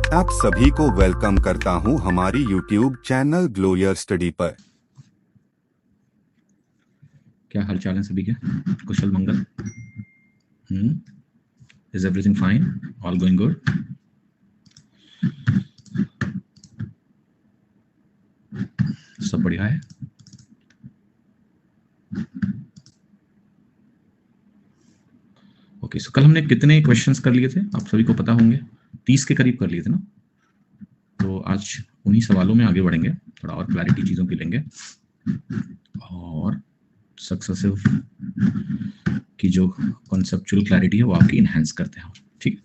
आप सभी को वेलकम करता हूं हमारी YouTube channel glow your study पर। क्या हाल चाल है सभी के? कुशल मंगल? Is everything fine? All going good? सब बढ़िया है? ओके, सो कल हमने कितने क्वेश्चंस कर लिए थे आप सभी को पता होंगे? 30 के करीब कर लिए थे ना। तो आज उन्हीं सवालों में आगे बढ़ेंगे, थोड़ा और क्लैरिटी चीज़ों की लेंगे और सक्सेसिव की जो कॉन्सेप्चुअल क्लैरिटी है वो आपकी इनहेंस करते हैं। ठीक,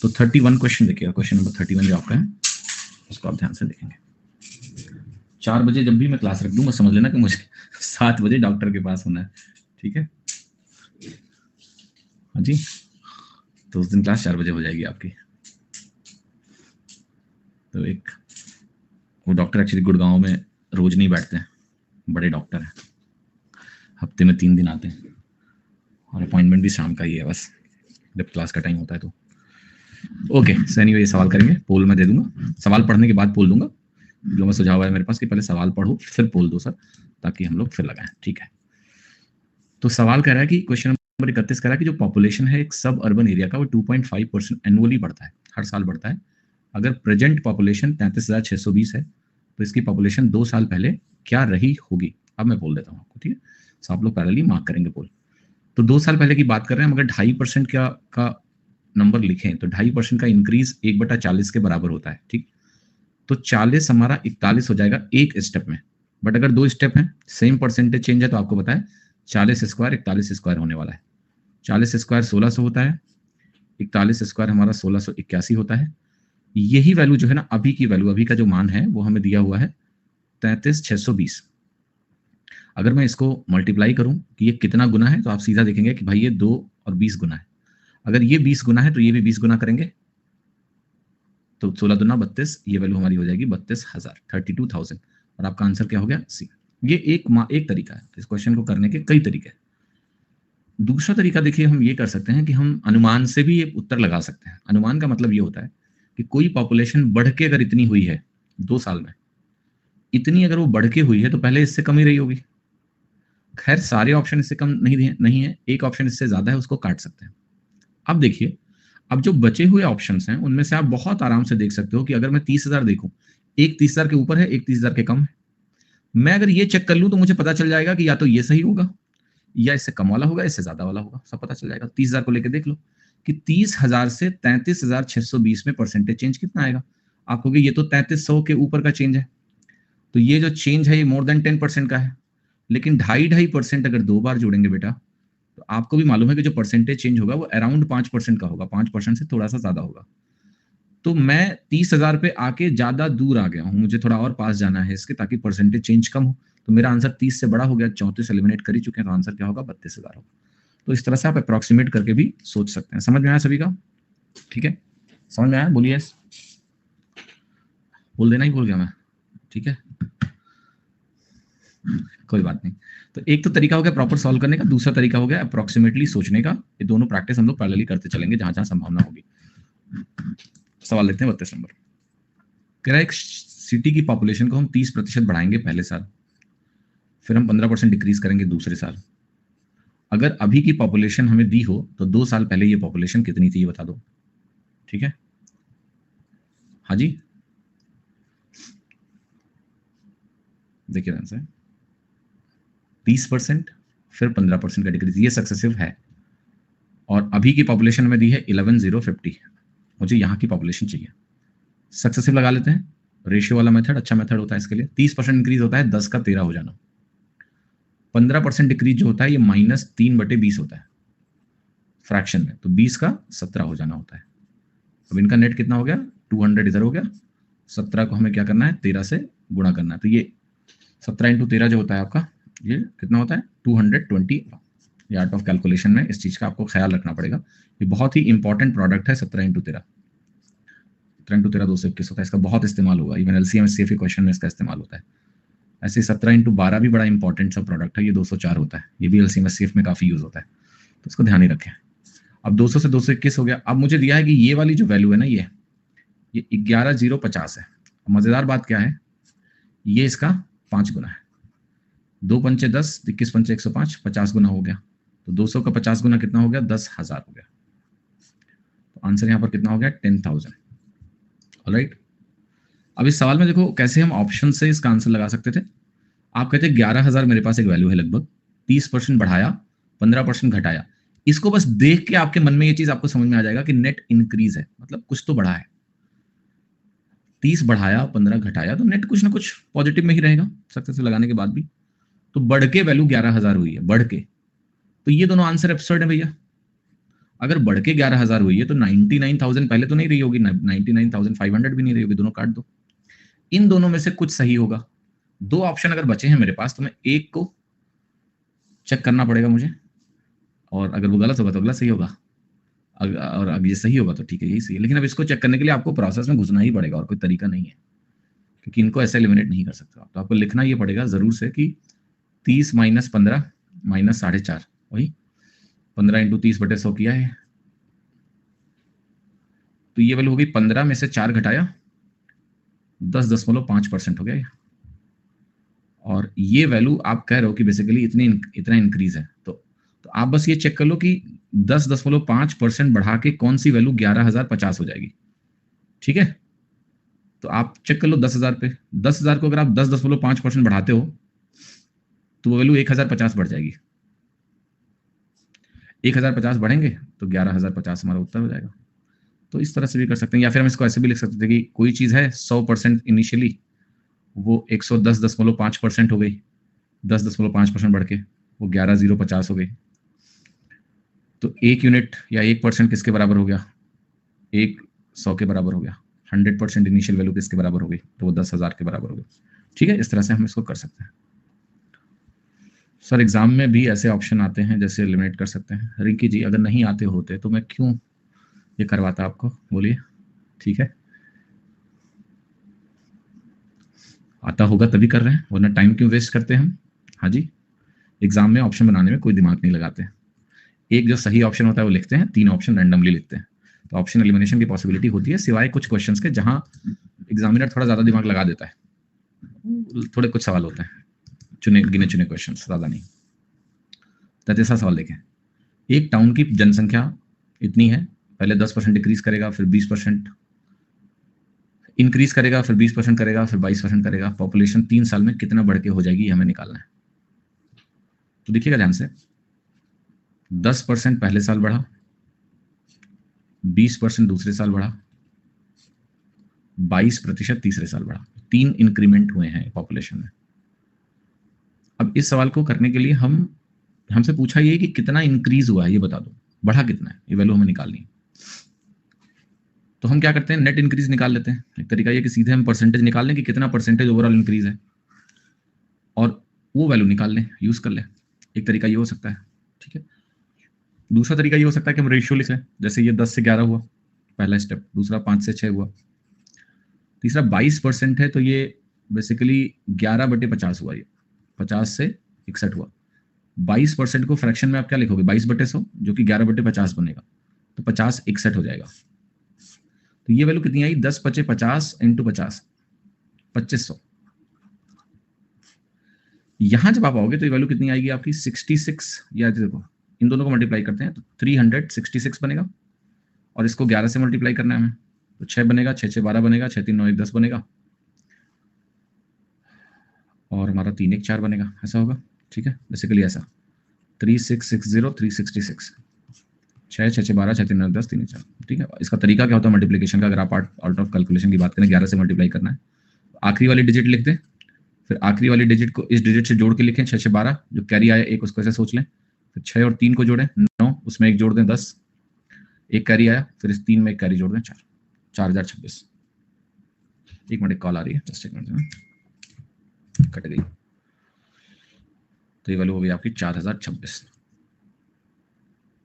तो 31 क्वेश्चन देखिएगा। क्वेश्चन नंबर 31 जो आपका है उसको आप ध्यान से देखेंगे। 4 बजे जब भी मैं क्लास रख दूंगा समझ लेना कि मुझे 7 बजे डॉक्टर के पास होना है। ठीक है, हाँ जी, तो उस दिन क्लास 4 बजे हो जाएगी आपकी। तो एक वो डॉक्टर एक्चुअली गुड़गांव में रोज नहीं बैठते हैं, बड़े डॉक्टर हैं, हफ्ते में 3 दिन आते हैं और अपॉइंटमेंट भी शाम का ही है बस, जब क्लास का टाइम होता है तो। ओके, सो एनीवे ये सवाल करेंगे, पोल मैं दे दूंगा, सवाल पढ़ने के बाद पोल दूंगा। जो मैं सुझाव है मेरे पास कि पहले सवाल पढ़ो फिर पोल दो सर, ताकि हम लोग फिर लगाएं। ठीक है, तो सवाल कह रहा है कि क्वेश्चन नंबर 31 कह रहा है कि जो पॉपुलेशन है एक सब अर्बन एरिया का वो 2.5% एनुअली बढ़ता है, हर साल बढ़ता है। अगर प्रेजेंट पॉपुलेशन 33,620 है तो इसकी पॉपुलेशन 2 साल पहले क्या रही होगी। अब मैं बोल देता हूँ आपको, ठीक है, तो आप लोग पैरेलली मार्क करेंगे पोल। तो 2 साल पहले की बात कर रहे हैं, अगर 2.5% का नंबर लिखें तो 2.5% का इंक्रीज 1/40 के बराबर होता है। ठीक, तो 40 हमारा 41 हो जाएगा एक स्टेप में। बट अगर 2 स्टेप है, सेम परसेंटेज चेंज है, तो आपको पता है 40 स्क्वायर 41 स्क्वायर होने वाला है। 40 स्क्वायर 1600 होता है, 41 स्क्वायर हमारा 1681 होता है। यही वैल्यू जो है ना, अभी की वैल्यू, अभी का जो मान है वो हमें दिया हुआ है 33,620। अगर मैं इसको मल्टीप्लाई करूं कि ये कितना गुना है, तो आप सीधा देखेंगे कि भाई ये 2 और 20 गुना है। अगर ये 20 गुना है तो ये भी 20 गुना करेंगे, तो 16 दुना 32, ये वैल्यू हमारी हो जाएगी 32,000, 32,000। और आपका आंसर क्या हो गया? सी। ये एक तरीका है, इस क्वेश्चन को करने के कई तरीके हैं। दूसरा तरीका देखिए, हम ये कर सकते हैं कि हम अनुमान से भी ये उत्तर लगा सकते हैं। अनुमान का मतलब ये होता है कि कोई पॉपुलेशन बढ़ के अगर इतनी हुई है 2 साल में, इतनी अगर वो बढ़ के हुई है तो पहले इससे कम ही रही होगी। खैर सारे ऑप्शन इससे कम नहीं है, एक ऑप्शन इससे ज्यादा है, उसको काट सकते हैं। अब देखिए, अब जो बचे हुए ऑप्शंस हैं उनमें से आप बहुत आराम से देख सकते हो कि अगर मैं 30,000 देखूं, एक 30,000 के ऊपर है, एक 30,000 के कम है। मैं अगर ये चेक कर लूं तो मुझे पता चल जाएगा कि या तो ये सही होगा या इससे कम वाला होगा, इससे ज्यादा वाला होगा, सब पता चल जाएगा। 30,000 को लेकर देख लो कि 30,000 से 33,620 में परसेंटेज चेंज कितना आएगा। आप कहोगे ये तो 3300 के ऊपर का चेंज है, तो ये जो चेंज है ये मोर देन 10% का है। लेकिन 2.5% अगर 2 बार जोड़ेंगे बेटा, तो आपको भी मालूम है कि जो परसेंटेज चेंज होगा वो अराउंड 5% का होगा, 5% से थोड़ा सा ज्यादा होगा। तो मैं 30,000 पे आके ज्यादा दूर आ गया हूं, मुझे थोड़ा और पास जाना है इसके, ताकि परसेंटेज चेंज कम हो। तो मेरा आंसर 30 से बड़ा हो गया, 34 एलिमिनेट कर ही चुके हैं, तो आंसर क्या होगा? 32,000 होगा। तो इस तरह से आप अप्रोक्सीमेट करके भी सोच सकते हैं। समझ में आया सभी का? ठीक है, समझ में आया? बोलिए। बोल देना ही भूल गया मैं, ठीक है, कोई बात नहीं। तो एक तो तरीका हो गया प्रॉपर सॉल्व करने का, दूसरा तरीका हो गया अप्रोक्सीमेटली सोचने का। ये दोनों प्रैक्टिस हम लोग पैरेलली करते चलेंगे जहां जहां संभावना होगी। सवाल लेते हैं 32 नंबर। कह रहा है एक सिटी की पॉपुलेशन को हम 30% बढ़ाएंगे पहले साल, फिर हम 15% डिक्रीज करेंगे दूसरे साल। अगर अभी की पॉपुलेशन हमें दी हो तो 2 साल पहले ये पॉपुलेशन कितनी थी, ये बता दो। ठीक है, हाँ जी, देखिए आंसर 30% फिर 15% का डिक्रीज, ये सक्सेसिव है। और अभी की पॉपुलेशन में दी है 11,050, मुझे यहाँ की पॉपुलेशन चाहिए। सक्सेसिव लगा लेते हैं, रेशियो वाला मेथड अच्छा मेथड होता है इसके लिए। 30% इंक्रीज होता है 10 का 13 हो जाना, 15% डिक्रीज जो होता है ये -3/20 होता है फ्रैक्शन में, तो 20 का 17 हो जाना होता है। अब इनका नेट कितना हो गया? 200 इधर हो गया, 17 को हमें क्या करना है? 13 से गुणा करना है। तो ये 17 × 13 जो होता है आपका, ये कितना होता है? 220। ये आर्ट ऑफ कैलकुलेशन में इस चीज का आपको ख्याल रखना पड़ेगा। ये बहुत ही इंपॉर्टेंट प्रोडक्ट है 17 × 13। 17 × 13 221 होता है, इसका बहुत इस्तेमाल होगा, इवन एलसीएम एचसीएफ के क्वेश्चन में इसका इस्तेमाल होता है। ऐसे 17 × 12 भी बड़ा इंपॉर्टेंट सा प्रोडक्ट है, ये 204 होता है, ये भी एलसीएम एचसीएफ में काफी यूज होता है, तो इसको ध्यान ही रखें। अब 200 से 221 हो गया। अब मुझे दिया है कि ये वाली जो वैल्यू है ना, ये 11,050 है। मजेदार बात क्या है, ये इसका 5 गुना है। 2 पंचे 10, 21 पंचे 105, 50 गुना हो गया। तो 200 का 50 गुना कितना हो गया, 10,000 हो गया। तो आंसर यहाँ पर कितना हो गया, 10,000। ऑलराइट, अब इस सवाल में देखो कैसे हम ऑप्शन से इसका आंसर लगा सकते थे। आप कहते हैं 11,000 मेरे पास एक वैल्यू है लगभग, 30% बढ़ाया, 15% घटाया। इसको बस देख के आपके मन में ये चीज आपको समझ में आ जाएगा कि नेट इंक्रीज है, मतलब कुछ तो बढ़ा है। 30 बढ़ाया, 15 घटाया, तो नेट कुछ ना कुछ पॉजिटिव में ही रहेगा सक्सेस लगाने के बाद भी। तो बढ़ के वैल्यू 11,000 हुई है, बढ़ के। तो ये दोनों आंसर एब्सर्ड है भैया। अगर बढ़ के 11,000 हुई है तो 99,000 पहले तो नहीं रही होगी, 99,500 भी नहीं रही होगी, दोनों काट दो। इन दोनों में से कुछ सही होगा। 2 ऑप्शन अगर बचे हैं मेरे पास, तो मैं एक को चेक करना पड़ेगा मुझे, और अगर वो गलत होगा तो अगला सही होगा, और अब ये सही होगा तो ठीक है, यही सही है। लेकिन अब इसको चेक करने के लिए आपको प्रोसेस में घुसना ही पड़ेगा, और कोई तरीका नहीं है, क्योंकि इनको ऐसे एलिमिनेट नहीं कर सकते आप। तो आपको लिखना ये पड़ेगा जरूर से कि 30 माइनस 15 माइनस 4.5, वही 15 इंटू 30/100 किया है। तो ये वैल्यू होगी 15 में से 4 घटाया 10.5% हो गया ये। और ये वैल्यू आप कह रहे हो कि बेसिकली इतना इंक्रीज है। तो आप बस ये चेक कर लो कि 10.5% बढ़ा के कौन सी वैल्यू 11,050 हो जाएगी। ठीक है, तो आप चेक कर लो 10,000 पे। 10,000 को अगर आप 10.5% बढ़ाते हो तो वो वैल्यू 1,050 बढ़ जाएगी। 1,050 बढ़ेंगे तो 11,050 हमारा उत्तर हो जाएगा। तो इस तरह से भी कर सकते हैं, या फिर हम इसको ऐसे भी लिख सकते थे कि कोई चीज है 100% इनिशियली, वो 110.5% हो गई, 10.5% बढ़ के वो 11,050 हो गई। तो 1 यूनिट या 1% किसके बराबर हो गया, 100 के बराबर हो गया। 100% इनिशियल वैल्यू किसके बराबर हो गई, तो वो 10,000 के बराबर हो गई। ठीक है, इस तरह से हम इसको कर सकते हैं। सर एग्जाम में भी ऐसे ऑप्शन आते हैं जैसे एलिमिनेट कर सकते हैं। रिंकी जी, अगर नहीं आते होते तो मैं क्यों ये करवाता आपको, बोलिए। ठीक है, आता होगा तभी कर रहे हैं, वरना टाइम क्यों वेस्ट करते हैं हम। हाँ जी, एग्जाम में ऑप्शन बनाने में कोई दिमाग नहीं लगाते। एक जो सही ऑप्शन होता है वो लिखते हैं, 3 ऑप्शन रैंडमली लिखते हैं। तो ऑप्शन एलिमिनेशन की पॉसिबिलिटी होती है, सिवाय कुछ क्वेश्चंस के जहां एग्जामिनर थोड़ा ज्यादा दिमाग लगा देता है। थोड़े कुछ सवाल होते हैं, गिने चुने क्वेश्चन, ज्यादा नहीं। तो जैसा सवाल देखें, एक टाउन की जनसंख्या इतनी है, पहले 10% डिक्रीज करेगा, फिर 20% इंक्रीज करेगा, फिर 20% करेगा, फिर 22% करेगा। पॉपुलेशन 3 साल में कितना बढ़ के हो जाएगी, हमें निकालना है। तो देखिएगा ध्यान से, 10% पहले साल बढ़ा, 20% दूसरे साल बढ़ा, 22% तीसरे साल बढ़ा। 3 इंक्रीमेंट हुए हैं पॉपुलेशन में। अब इस सवाल को करने के लिए हमसे पूछा ये कि कितना इंक्रीज हुआ है, ये बता दो, बढ़ा कितना है, ये वैल्यू हमें निकालनी है। तो हम क्या करते हैं, नेट इंक्रीज निकाल लेते हैं। एक तरीका ये कि सीधे हम परसेंटेज निकाल लें कि कितना परसेंटेज ओवरऑल इंक्रीज है, और वो वैल्यू निकाल लें, यूज कर लें। एक तरीका ये हो सकता है। ठीक है, दूसरा तरीका ये हो सकता है कि हम रेशियो लिख लें, जैसे ये 10 से 11 हुआ पहला स्टेप, दूसरा 5 से 6 हुआ, तीसरा 22% है तो ये बेसिकली 11/50 हुआ, ये 50 से 61 हुआ। 22% को फ्रैक्शन में आप क्या लिखोगे, 22/100, जो कि 11/50 बनेगा, तो 50 61 हो जाएगा। तो ये वैल्यू कितनी आई, 10 × 50 × 50, 2500। यहां जब आप आओगे तो ये वैल्यू कितनी आएगी आपकी, 66, या देखो इन दोनों को मल्टीप्लाई करते हैं तो 366 बनेगा, और इसको 11 से मल्टीप्लाई करना है हमें, तो 6 बनेगा, 6 6 12 बनेगा, 6 3 9 1 10 बनेगा, और हमारा 3 1 4 बनेगा, ऐसा होगा। ठीक है, बेसिकली ऐसा 3660 366, 6 6 6 12 6 3 9 10 3 4। ठीक है, इसका तरीका क्या होता है मल्टीप्लिकेशन का, अगर आप आउट ऑफ कैलकुलेशन की बात करें, 11 से मल्टीप्लाई करना है, आखिरी वाली डिजिट लिख दें, फिर आखिरी वाली डिजिट को इस डिजिट से जोड़ के लिखें, 6 6 12, जो कैरी आया एक उसको ऐसे सोच लें, फिर 6 और 3 को जोड़ें 9, उसमें एक जोड़ दें 10, एक कैरी आया, फिर इस 3 में एक कैरी जोड़ दें 4, 4026। एक मिनट, कॉल आ रही है, जस्ट एक मिनट, कट गई। तो ये वैल्यू हो गई आपकी 4026।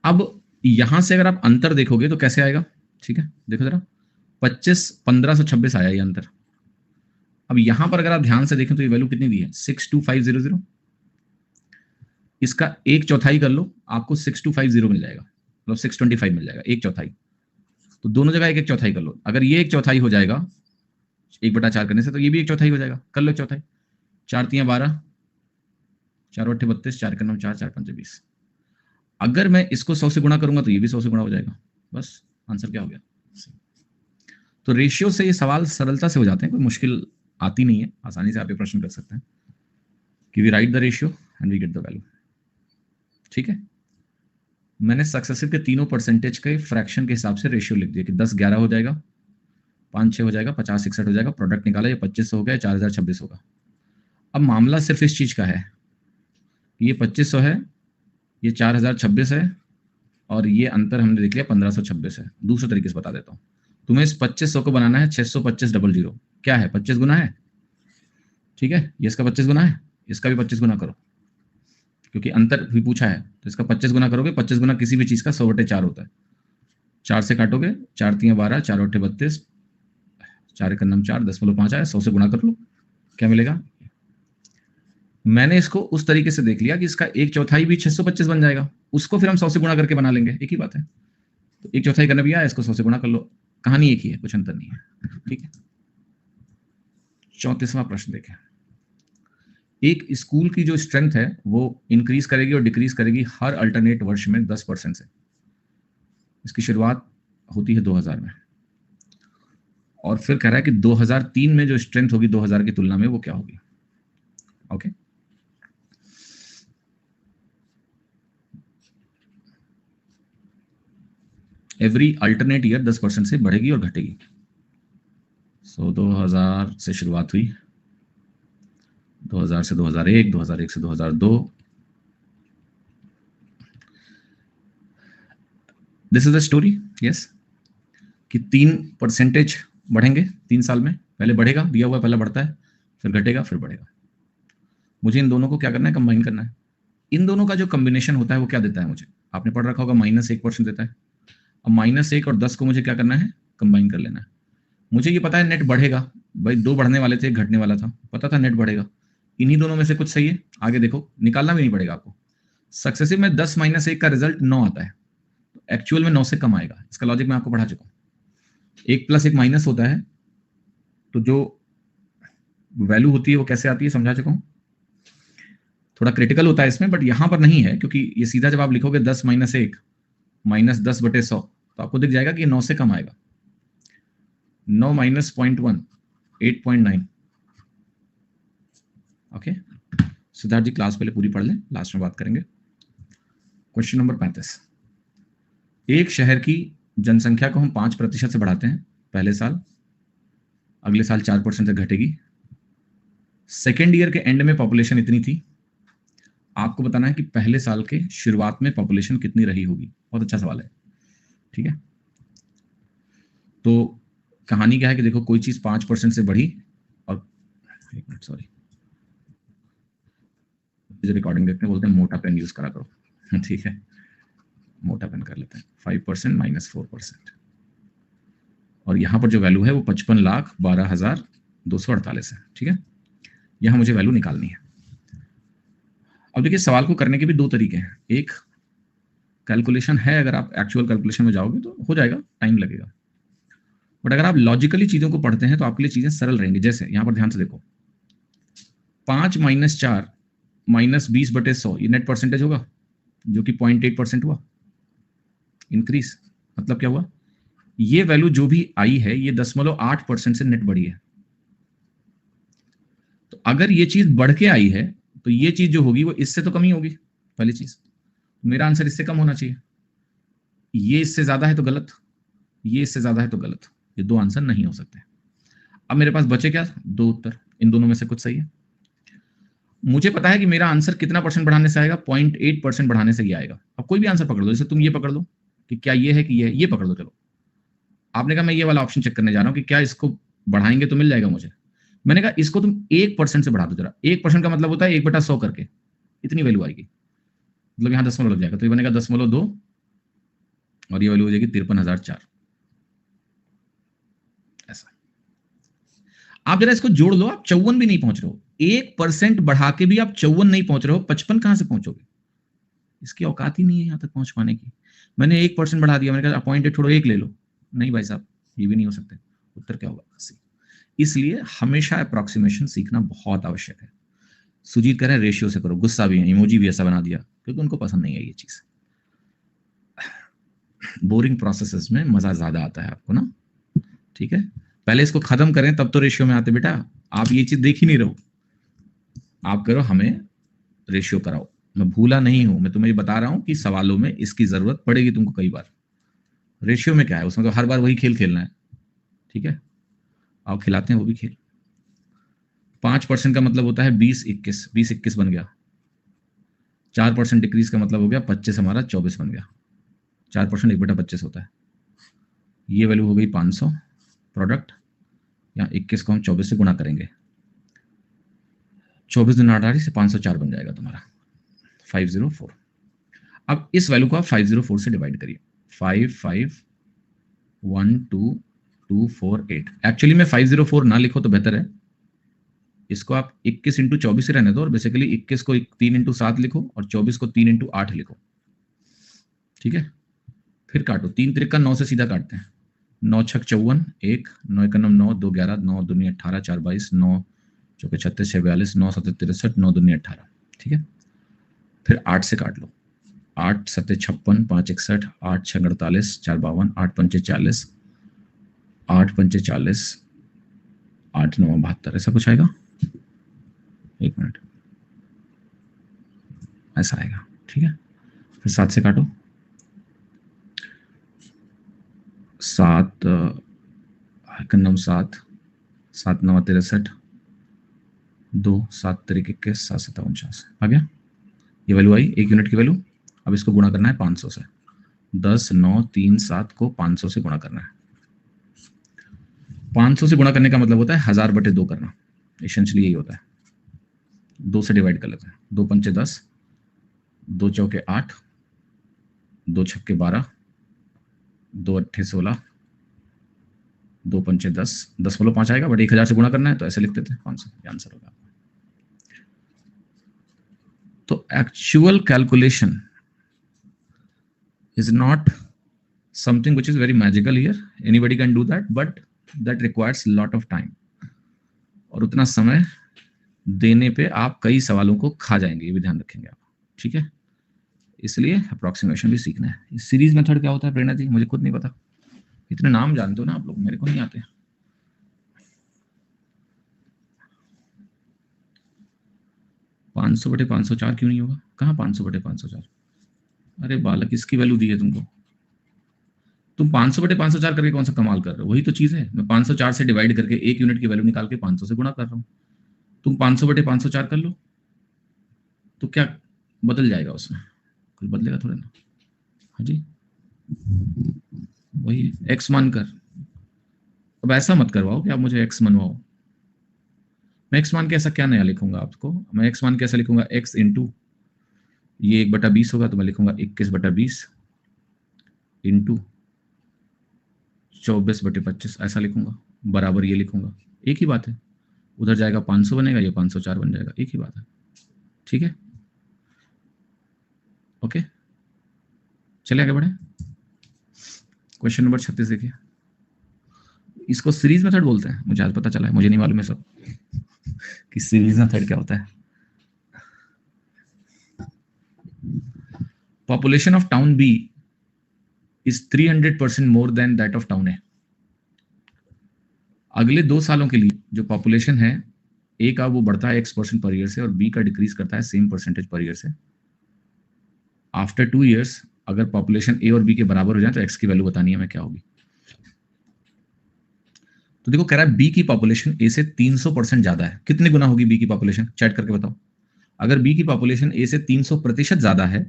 अब यहां से अगर आप अंतर देखोगे तो कैसे आएगा, ठीक है, देखो जरा, 1526 आया ये अंतर। अब यहां पर अगर आप ध्यान से देखें तो ये वैल्यू कितनी दी है, 62500। इसका 1/4 कर लो, आपको 6250 मिल जाएगा, मतलब 625 मिल जाएगा, 1/4। तो दोनों जगह एक एक चौथाई कर लो। अगर ये एक चौथाई हो जाएगा 1/4 करने से, तो ये भी एक चौथाई हो जाएगा, कर लो एक चौथाई। 4 × 3 = 12, 4 × 8 = 32, 4 × 9 = 4, 4 × 5 = 20। अगर मैं इसको 100 से गुणा करूंगा तो ये भी 100 से गुणा हो जाएगा। बस आंसर क्या हो गया। तो रेशियो से ये सवाल सरलता से हो जाते हैं, कोई मुश्किल आती नहीं है, आसानी से आप ये प्रश्न कर सकते हैं कि we write the ratio and we get the value. ठीक है, मैंने सक्सेसिव के तीनों परसेंटेज के फ्रैक्शन के हिसाब से रेशियो लिख दिया कि 10 11 हो जाएगा, 5 6 हो जाएगा, 50 61 हो जाएगा। प्रोडक्ट निकाला, ये 2500 हो गया, 4026 होगा। अब मामला सिर्फ इस चीज का है, ये 2500 है, ये 4026 है, और ये अंतर हमने देख लिया 1526 है। दूसरे तरीके से बता देता हूँ, तुम्हें इस 2500 को बनाना है 625 00। क्या है, 25 गुना है। ठीक है, ये इसका 25 गुना है, इसका भी 25 गुना करो, क्योंकि अंतर भी पूछा है, तो इसका 25 गुना करोगे। 25 गुना किसी भी चीज का 100/4 होता है। 4 से काटोगे, 4 × 3 = 12, 4 × 8 = 32, 4 × 9 = 4, 0.5 आया, 100 से गुणा कर लो, क्या मिलेगा। मैंने इसको उस तरीके से देख लिया कि इसका एक चौथाई भी 625 बन जाएगा, उसको फिर हम 100 से गुणा करके बना लेंगे, एक ही बात है। तो एक चौथाई करना भी आया, इसको 100 से गुणा कर लो, कहानी एक ही है, कुछ अंतर नहीं है। ठीक है, 34वां प्रश्न देखें। एक स्कूल की जो स्ट्रेंथ है वो इंक्रीज करेगी और डिक्रीज करेगी हर अल्टरनेट वर्ष में 10% से। इसकी शुरुआत होती है 2000 में, और फिर कह रहा है कि 2003 में जो स्ट्रेंथ होगी 2000 की तुलना में वो क्या होगी। ओके, एवरी अल्टरनेट ईयर 10% से बढ़ेगी और घटेगी। सो 2000 से शुरुआत हुई, 2000 से 2001, 2001 से 2002। This is the story. Yes, कि 3% बढ़ेंगे 3 साल में। पहले बढ़ेगा, दिया हुआ पहले बढ़ता है, फिर घटेगा, फिर बढ़ेगा। मुझे इन दोनों को क्या करना है, कंबाइन करना है। इन दोनों का जो कॉम्बिनेशन होता है वो क्या देता है मुझे, आपने पढ़ रखा होगा, -1% देता है। अब -1 और 10 को मुझे क्या करना है, कंबाइन कर लेना है। मुझे ये पता है नेट बढ़ेगा, भाई 2 बढ़ने वाले थे, घटने वाला था, पता था नेट बढ़ेगा। इन्हीं दोनों में से कुछ सही है, आगे देखो, निकालना भी नहीं पड़ेगा आपको। सक्सेसिव में 10 - 1 का रिजल्ट 9 आता है, एक्चुअल में 9 से कम आएगा। इसका लॉजिक मैं आपको पढ़ा चुका हूँ। 1 + 1 माइनस होता है, तो जो वैल्यू होती है वो कैसे आती है समझा चुका हूँ। थोड़ा क्रिटिकल होता है इसमें, बट यहां पर नहीं है, क्योंकि ये सीधा जब आप लिखोगे 10 - 1 -10/100, तो आपको दिख जाएगा कि 9 से कम आएगा। 9 - 0.1 8.9। ओके, सिद्धार्थ जी क्लास पहले पूरी पढ़ लें, लास्ट में बात करेंगे। Question number 35। एक शहर की जनसंख्या को हम 5% से बढ़ाते हैं पहले साल, अगले साल 4% से घटेगी। सेकेंड ईयर के एंड में पॉपुलेशन इतनी थी। आपको बताना है कि पहले साल के शुरुआत में पॉपुलेशन कितनी रही होगी। बहुत अच्छा सवाल है। ठीक है, तो कहानी क्या है कि देखो, कोई चीज 5% से बढ़ी, और एक मिनट सॉरी, रिकॉर्डिंग देखते हैं, बोलते हैं मोटा पेन यूज करा करो। ठीक है, मोटा पेन कर लेते हैं। 5% - 4%, और यहां पर जो वैल्यू है वो 55,12,248 है। ठीक है, यहां मुझे वैल्यू निकालनी है। अब देखिए, सवाल को करने के भी 2 तरीके हैं। एक कैलकुलेशन है, अगर आप एक्चुअल कैलकुलेशन में जाओगे तो हो जाएगा, टाइम लगेगा। बट अगर आप लॉजिकली चीजों को पढ़ते हैं तो आपके लिए चीजें सरल रहेंगी। जैसे यहां पर ध्यान से देखो, 5 - 4 -20/100, ये नेट परसेंटेज होगा, जो कि 0.8% हुआ इंक्रीज। मतलब क्या हुआ, ये वैल्यू जो भी आई है ये 0.8% से नेट बढ़ी है। तो अगर ये चीज बढ़ के आई है तो ये चीज जो होगी वो इससे तो कम ही होगी, पहली चीज। मेरा आंसर इससे कम होना चाहिए। ये इससे ज्यादा है तो गलत, ये इससे ज्यादा है तो गलत। ये 2 आंसर नहीं हो सकते। अब मेरे पास बचे क्या, 2 उत्तर। इन दोनों में से कुछ सही है। मुझे पता है कि मेरा आंसर कितना परसेंट बढ़ाने से आएगा, 0.8% बढ़ाने से ही आएगा। अब कोई भी आंसर पकड़ लो, जैसे तुम ये पकड़ लो कि क्या ये है कि ये पकड़ लो। चलो, आपने कहा मैं ये वाला ऑप्शन चेक करने जा रहा हूं कि क्या इसको बढ़ाएंगे तो मिल जाएगा मुझे। मैंने कहा इसको तुम 1% से बढ़ा दो जरा। 1% का मतलब होता है 1/100 करके, इतनी वैल्यू आएगी। मतलब यहाँ 10 लग जाएगा, तो ये बनेगा 10.2, और ये वैल्यू हो जाएगी 53,004। ऐसा आप जरा इसको जोड़ लो, आप 54 भी नहीं पहुंच रहे हो। 1% बढ़ा के भी आप 54 नहीं पहुंच रहे हो, 55 कहां से पहुंचोगे। इसकी औकात ही नहीं है यहां तक पहुंच पाने की। मैंने 1% बढ़ा दिया, मैंने कहा 0.8 छोड़ो 1 ले लो, नहीं भाई साहब, ये भी नहीं हो सकते। उत्तर क्या होगा? 80। इसलिए हमेशा अप्रोक्सीमेशन सीखना बहुत आवश्यक है। सुजीत कह रहे हैं रेशियो से करो, गुस्सा भी है, इमोजी भी ऐसा बना दिया क्योंकि उनको पसंद नहीं है ये चीज। बोरिंग प्रोसेसेस में मजा ज्यादा आता है आपको ना, ठीक है। पहले इसको खत्म करें तब तो रेशियो में आते बेटा, आप ये चीज देख ही नहीं रहो। आप करो हमें रेशियो कराओ, मैं भूला नहीं हूं, मैं तुम्हें बता रहा हूं कि सवालों में इसकी जरूरत पड़ेगी तुमको कई बार। रेशियो में क्या है, उसमें तो हर बार वही खेल खेलना है, ठीक है। आओ खिलाते हैं वो भी खेल। 5% का मतलब होता है 20-21, 20-21 बन गया। 4% डिक्रीज का मतलब हो गया 25, हमारा 24 बन गया। 4% 1/25 होता है। ये वैल्यू हो गई 500 प्रोडक्ट, या 21 को हम 24 से गुणा करेंगे, 24 दिन 88 से 504 बन जाएगा तुम्हारा 504। अब इस वैल्यू को आप 504 से डिवाइड करिए। 5512248। एक्चुअली में 504 ना लिखो तो बेहतर है, इसको आप 21 इंटू 24 से रहने दो, और बेसिकली 21 को 3 इंटू 7 लिखो और 24 को 3 इंटू 8 लिखो, ठीक है। फिर काटो, 3 त्रिका 9 से सीधा काटते हैं। 9 छक 54, 1 9 1 9 2 11 9 दूनी 18 4 22 9 चौके 36 6 42 9 7 63 9 दूनी 18, ठीक है। फिर 8 से काट लो, 8 7 56 5 61 8 6 48 4 52 8 5 40 8 5 40 8 9 72, ऐसा कुछ आएगा। एक मिनट, ऐसा आएगा, ठीक है। फिर 7 से काटो, 7 9 7 7 9 63 2 7 3 21 7 7 49 आ गया। ये वैल्यू आई, 1 यूनिट की वैल्यू। अब इसको गुणा करना है 500 से। 10 9 3 7 को 500 से गुणा करना है। 500 से गुणा करने का मतलब होता है 1000/2 करना, एसेंशियली यही होता है। 2 से डिवाइड कर लेते हैं। 2 पंचे 10, 2 चौके 8, 2 छक्के 12, 2 अट्ठे 16, 2 पंचे 10, 10.5 आएगा, बट 1000 से गुणा करना है तो ऐसे लिख देते हैं 500, ये आंसर होगा। तो actual calculation is not something which is very magical here. Anybody can do that, but that requires lot of time. और उतना समय देने पे आप कई सवालों को खा जाएंगे, ये भी ध्यान रखेंगे आप, ठीक है। इसलिए अप्रोक्सीमेशन भी सीखना है। सीरीज मेथड क्या होता है प्रेरणा जी, मुझे खुद नहीं पता। इतने नाम जानते हो ना आप लोग, मेरे को नहीं आते। पाँच सौ बटे 504 क्यों नहीं होगा? कहाँ 500 बटे 504? अरे बालक, इसकी वैल्यू दी है तुमको, तुम 500 बटे 504 करके कौन सा कमाल कर रहे हो? वही तो चीज है, मैं 504 से डिवाइड करके 1 यूनिट की वैल्यू निकाल के 500 से गुणा कर रहा हूँ। तुम 500 बटे 504 कर लो, तो क्या बदल जाएगा उसमें? कुछ बदलेगा थोड़ा ना। हाँ जी, वही x मान कर। अब ऐसा मत करवाओ कि आप मुझे x मनवाओ। मैं x मान के ऐसा क्या नया लिखूंगा आपको? मैं x मान के ऐसा लिखूंगा, x इंटू ये 1/20 होगा तो मैं लिखूंगा 21/20 इंटू 24/25, ऐसा लिखूंगा, बराबर ये लिखूंगा। एक ही बात है, उधर जाएगा 500 बनेगा, ये 504 बन जाएगा, एक ही बात है, ठीक है। ओके, चले आगे बढ़े। क्वेश्चन नंबर 36 देखिए। इसको सीरीज मेथड बोलते हैं, मुझे आज पता चला है, मुझे नहीं मालूम है सब कि सीरीज मेथड क्या होता है। Population of town B is 300% more than that of town A. अगले 2 सालों के लिए जो पॉपुलेशन है ए का, वो बढ़ता है x% पर ईयर से, और बी का डिक्रीज करता है सेम परसेंटेज पर ईयर से। आफ्टर 2 ईयर्स अगर पॉपुलेशन ए और बी के बराबर हो जाए तो एक्स की वैल्यू बतानी है हमें क्या होगी। तो देखो, कह रहा है बी की पॉपुलेशन ए से 300% ज्यादा है। कितने गुना होगी बी की पॉपुलेशन? चैट करके बताओ। अगर बी की पॉपुलेशन ए से 300% ज्यादा है,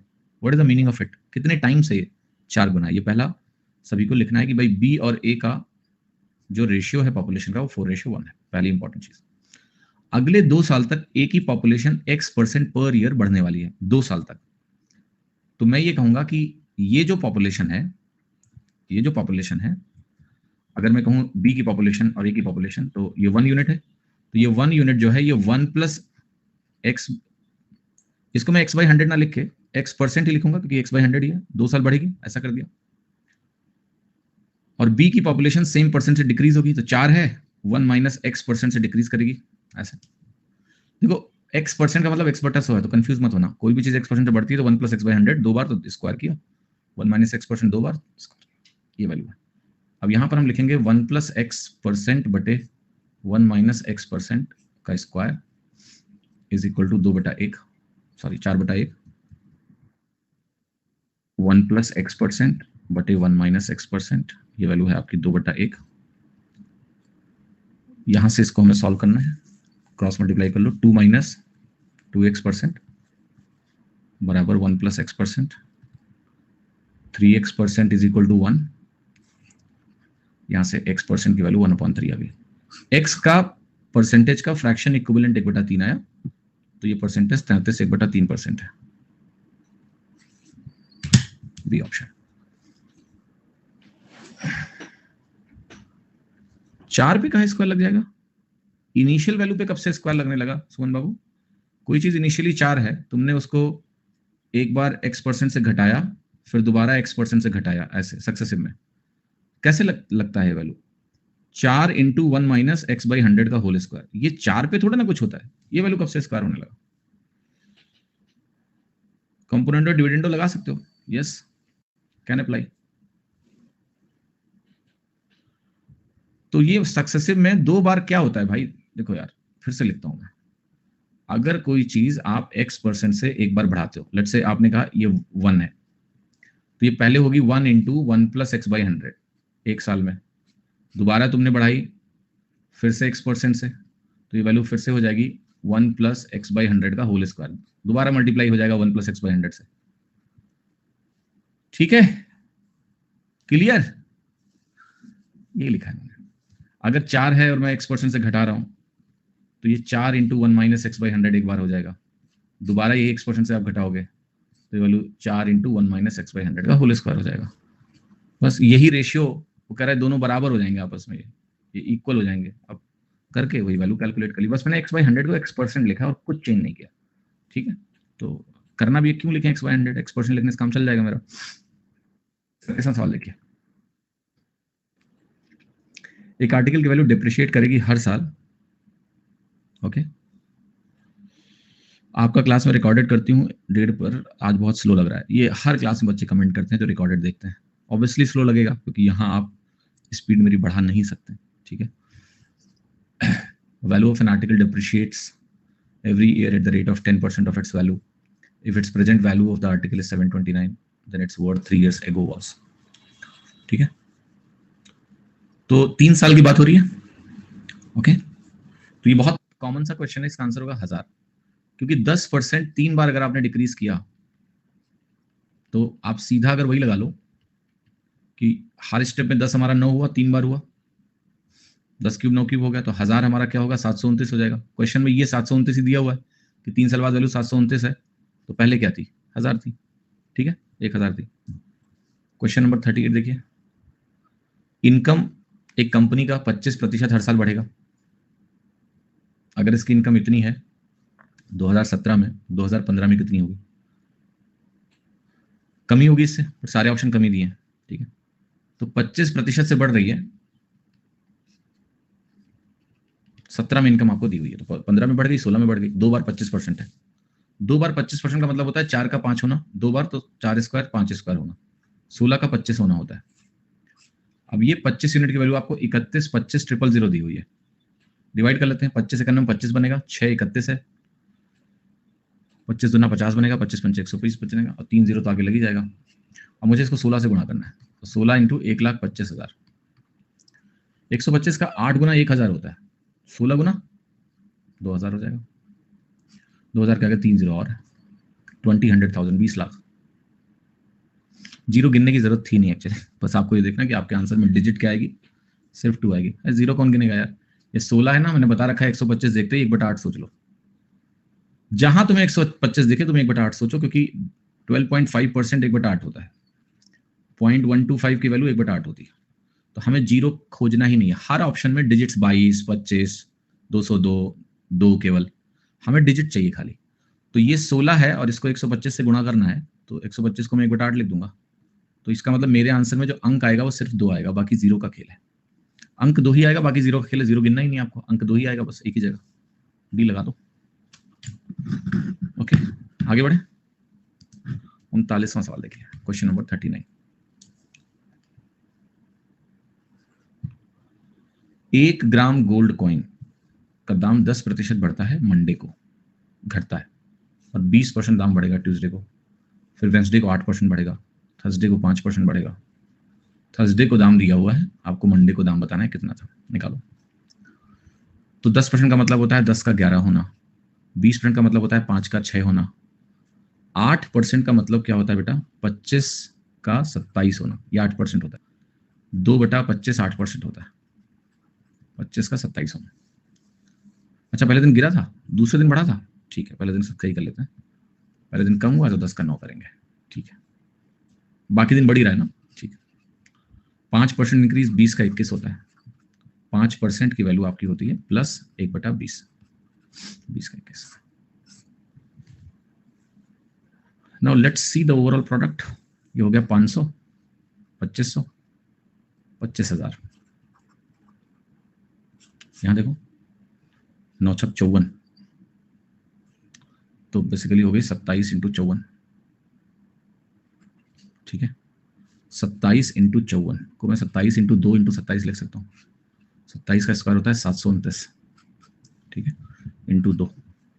what is the meaning of it? कितने टाइम से? 4 गुना। ये पहला सभी को लिखना है कि भाई बी और ए का जो रेशियो है पॉपुलेशन का, वो 4:1 है। पहली इंपॉर्टेंट चीज। अगले 2 साल तक ए की पॉपुलेशन x% पर ईयर बढ़ने वाली है, 2 साल तक। तो मैं ये कहूंगा कि ये जो पॉपुलेशन है, अगर मैं कहूं बी की पॉपुलेशन और ए की पॉपुलेशन, तो ये 1 यूनिट है। तो ये 1 यूनिट जो है, ये 1 प्लस एक्स, इसको मैं x/100 ना लिख के x% ही लिखूंगा, क्योंकि x/100 ही है, 2 साल बढ़ेगी, ऐसा कर दिया। और बी की पॉपुलेशन सेम परसेंट से डिक्रीज होगी, तो 4 है 1 माइनस एक्स परसेंट से डिक्रीज करेगी। ऐसे देखो x परसेंट का मतलब x बटा 100 है, तो कंफ्यूज मत होना, कोई भी चीज x परसेंट से बढ़ती है तो 1 प्लस एक्स बाई 100 दो बार तो स्क्वायर किया, 1 माइनस एक्स परसेंट दो बार स्क्वायर, ये वैल्यू है। अब यहां पर हम लिखेंगे 1 प्लस एक्स परसेंट बटे 1 माइनस एक्स परसेंट का स्क्वायर इज इक्वल टू 2 बटा 1, सॉरी 4 बटा 1, 1 प्लस एक्स परसेंट बटे 1 माइनस एक्स परसेंट, ये वैल्यू है आपकी 2 बटा 1। यहां से इसको हमें सॉल्व करना है, क्रॉस मल्टीप्लाई कर लो, 2 माइनस 2x परसेंट बराबर 1 plus x percent, 3x percent is equal to 1, यहां से x परसेंट की वैल्यू 1/3 आ गई। x का परसेंटेज का फ्रैक्शन इक्विवेलेंट 1/3 आया, तो ये परसेंटेज 33 1/3% है, बी ऑप्शन। 4 पे कहां स्क्वायर लग जाएगा? इनिशियल वैल्यू पे कब से स्क्वायर लगने लगा सुमन बाबू? कोई चीज इनिशियली 4 है, तुमने उसको एक बार x परसेंट से घटाया, फिर दोबारा x परसेंट से घटाया, ऐसे सक्सेसिव में कैसे लगता है value? 4 into 1 minus x by 100 का होल स्क्वायर, ये 4 पे थोड़ा ना कुछ होता है, ये वैल्यू कब से स्क्वायर होने लगा? कंपोनेंट डिविडेंडो लगा सकते हो, यस कैन अप्लाई। तो ये सक्सेसिव में 2 बार क्या होता है भाई? देखो यार फिर से लिखता हूं मैं, अगर कोई चीज आप x परसेंट से एक बार बढ़ाते हो, लेट्स से आपने कहा ये 1 है, तो ये पहले होगी 1 इंटू 1 प्लस एक्स बाई 100 एक साल में, दोबारा तुमने बढ़ाई फिर से x परसेंट से, तो ये वैल्यू फिर से हो जाएगी 1 प्लस एक्स बाई 100 का होल स्क्वायर, दोबारा मल्टीप्लाई हो जाएगा 1 प्लस एक्स बाई 100 से। ठीक है, क्लियर? ये लिखा है मैंने, अगर 4 है और मैं x परसेंट से घटा रहा हूं, तो ये 4 इंटू 1 माइनस एक्स बाई 100 एक बार हो जाएगा, दोबारा ये x परसेंट से आप घटाओगे तो ये value 4 into 1 minus x by 100 का होल स्क्वायर हो जाएगा। बस यही रेशियो वो कह रहा है, दोनों बराबर हो जाएंगे आपस में, ये इक्वल हो जाएंगे। अब करके वही वैल्यू कैलकुलेट कर ली, बस मैंने एक्स बाई 100 को x परसेंट लिखा और कुछ चेंज नहीं किया। ठीक है, तो करना भी क्यों लिखे एक्स बाई 100, एक्स परसेंट लिखने से काम चल जाएगा मेरा। ऐसा सवाल देखिए, एक आर्टिकल की वैल्यू डिप्रिशिएट करेगी हर साल। ओके, आपका क्लास में रिकॉर्डेड करती हूँ डेट पर, आज बहुत स्लो लग रहा है, ये हर क्लास में बच्चे कमेंट करते हैं जो रिकॉर्डेड देखते हैं। ऑब्वियसली स्लो लगेगा क्योंकि यहाँ आप स्पीड मेरी बढ़ा नहीं सकते। ठीक है, value of an article depreciates every year at the rate of 10% of its value. If its present value of the article is 729, then its worth 3 years ago was. ठीक है, तो 3 साल की बात हो रही है। ओके, तो ये बहुत कॉमन सा क्वेश्चन है, इसका आंसर होगा 1000, क्योंकि 10% 3 बार अगर आपने डिक्रीज किया तो आप सीधा अगर वही लगा लो कि हर स्टेप में 10 हमारा 9 हुआ, 3 बार हुआ, 10 क्यूब 9 क्यूब हो गया, तो 1000 हमारा क्या होगा? 729 हो जाएगा। क्वेश्चन में ये 729 ही दिया हुआ है कि 3 साल बाद वैल्यू 729 है, तो पहले क्या थी? 1000 थी। ठीक है, 1000 थी। क्वेश्चन नंबर 38 देखिए, इनकम एक कंपनी का 25% हर साल बढ़ेगा। अगर इसकी इनकम इतनी है 2017 में, 2015 में कितनी होगी? कमी होगी इससे, पर सारे ऑप्शन कमी दिए हैं। ठीक है, तो 25% से बढ़ रही है, 17 में इनकम आपको दी हुई है, तो 15 में बढ़ गई, 16 में बढ़ गई, 2 बार 25% है। 2 बार 25% का मतलब होता है 4 का 5 होना, 2 बार तो 4 स्क्वायर 5 स्क्वायर होना, 16 का 25 होना होता है। अब ये 25 यूनिट की वैल्यू आपको 31 25 000 दी हुई है, डिवाइड कर लेते हैं, 25 इक्यावन 25 बनेगा, 6 31 है, 25 दूना 50 बनेगा, 25 पंचे 120 बचेगा, और 3 0 तो आगे लग ही जाएगा। अब मुझे इसको 16 से गुणा करना है, तो 16 इंटू 1,25,000, 125 का 8 गुना 1000 होता है, 16 गुना 2000 हो जाएगा, 2000 के आगे 3 0 और है, 100,000 20 लाख। जीरो गिनने की जरूरत थी नहीं एक्चुअली, बस आपको ये देखना कि आपके आंसर में डिजिट क्या आएगी, सिर्फ 2 आएगी। जीरो कौन गिनेगा यार, ये 16 है ना, मैंने बता रखा है 125 देखते ही 1/8 सोच लो, जहां तुम्हें 125 दिखे तुम 1/8 सोचो, क्योंकि 12.5% 1/8 होता है, 0.125 की वैल्यू 1/8 होती है, तो हमें जीरो खोजना ही नहीं है। हर ऑप्शन में डिजिट्स 22 25 202 2 केवल, हमें डिजिट चाहिए खाली। तो ये 16 है और इसको 125 से गुणा करना है, तो 125 को मैं 1/8 लिख दूंगा, तो इसका मतलब मेरे आंसर में जो अंक आएगा वो सिर्फ 2 आएगा, बाकी 0 का खेल है। अंक 2 ही आएगा, बाकी 0 का खेल है। 0 गिनना ही नहीं आपको, अंक 2 ही आएगा बस एक ही जगह। डी लगा दो। ओके, आगे बढ़े। 39वां सवाल देखिए, question number 39। 1 gram gold coin का दाम 10% बढ़ता है मंडे को, घटता है, और 20% दाम बढ़ेगा ट्यूसडे को, फिर वेंसडे को 8% बढ़ेगा, थर्सडे को 5% बढ़ेगा। थर्सडे को दाम दिया हुआ है, आपको मंडे को दाम बताना है कितना था, निकालो। तो 10% का मतलब होता है 10 का 11 होना, 20% का मतलब होता है 5 का 6 होना, 8% का मतलब क्या होता है बेटा, 25 का 27 होना, ये 8% होता है। 2/25 8% होता है, 25 का 27 होना। अच्छा, पहले दिन गिरा था, दूसरे दिन बढ़ा था, ठीक है, पहले दिन सबका ही कर लेते हैं। पहले दिन कम हुआ तो 10 का 9 करेंगे, ठीक है। बाकी दिन बढ़ ही रहा है ना, ठीक है। 5% इंक्रीज 20 का 21 होता है। 5% की वैल्यू आपकी होती है प्लस 1/20, 20 का 21। Now let's see the overall product. ये हो गया 500, 2500, 25,000। यहां देखो 9 छक 54, तो बेसिकली हो गई 27 इंटू 54, ठीक है। 27 इंटू 54 को मैं 27 इंटू 2 इंटू 27 लिख सकता हूँ। 27 का स्क्वायर होता है 729, ठीक है, इंटू 2,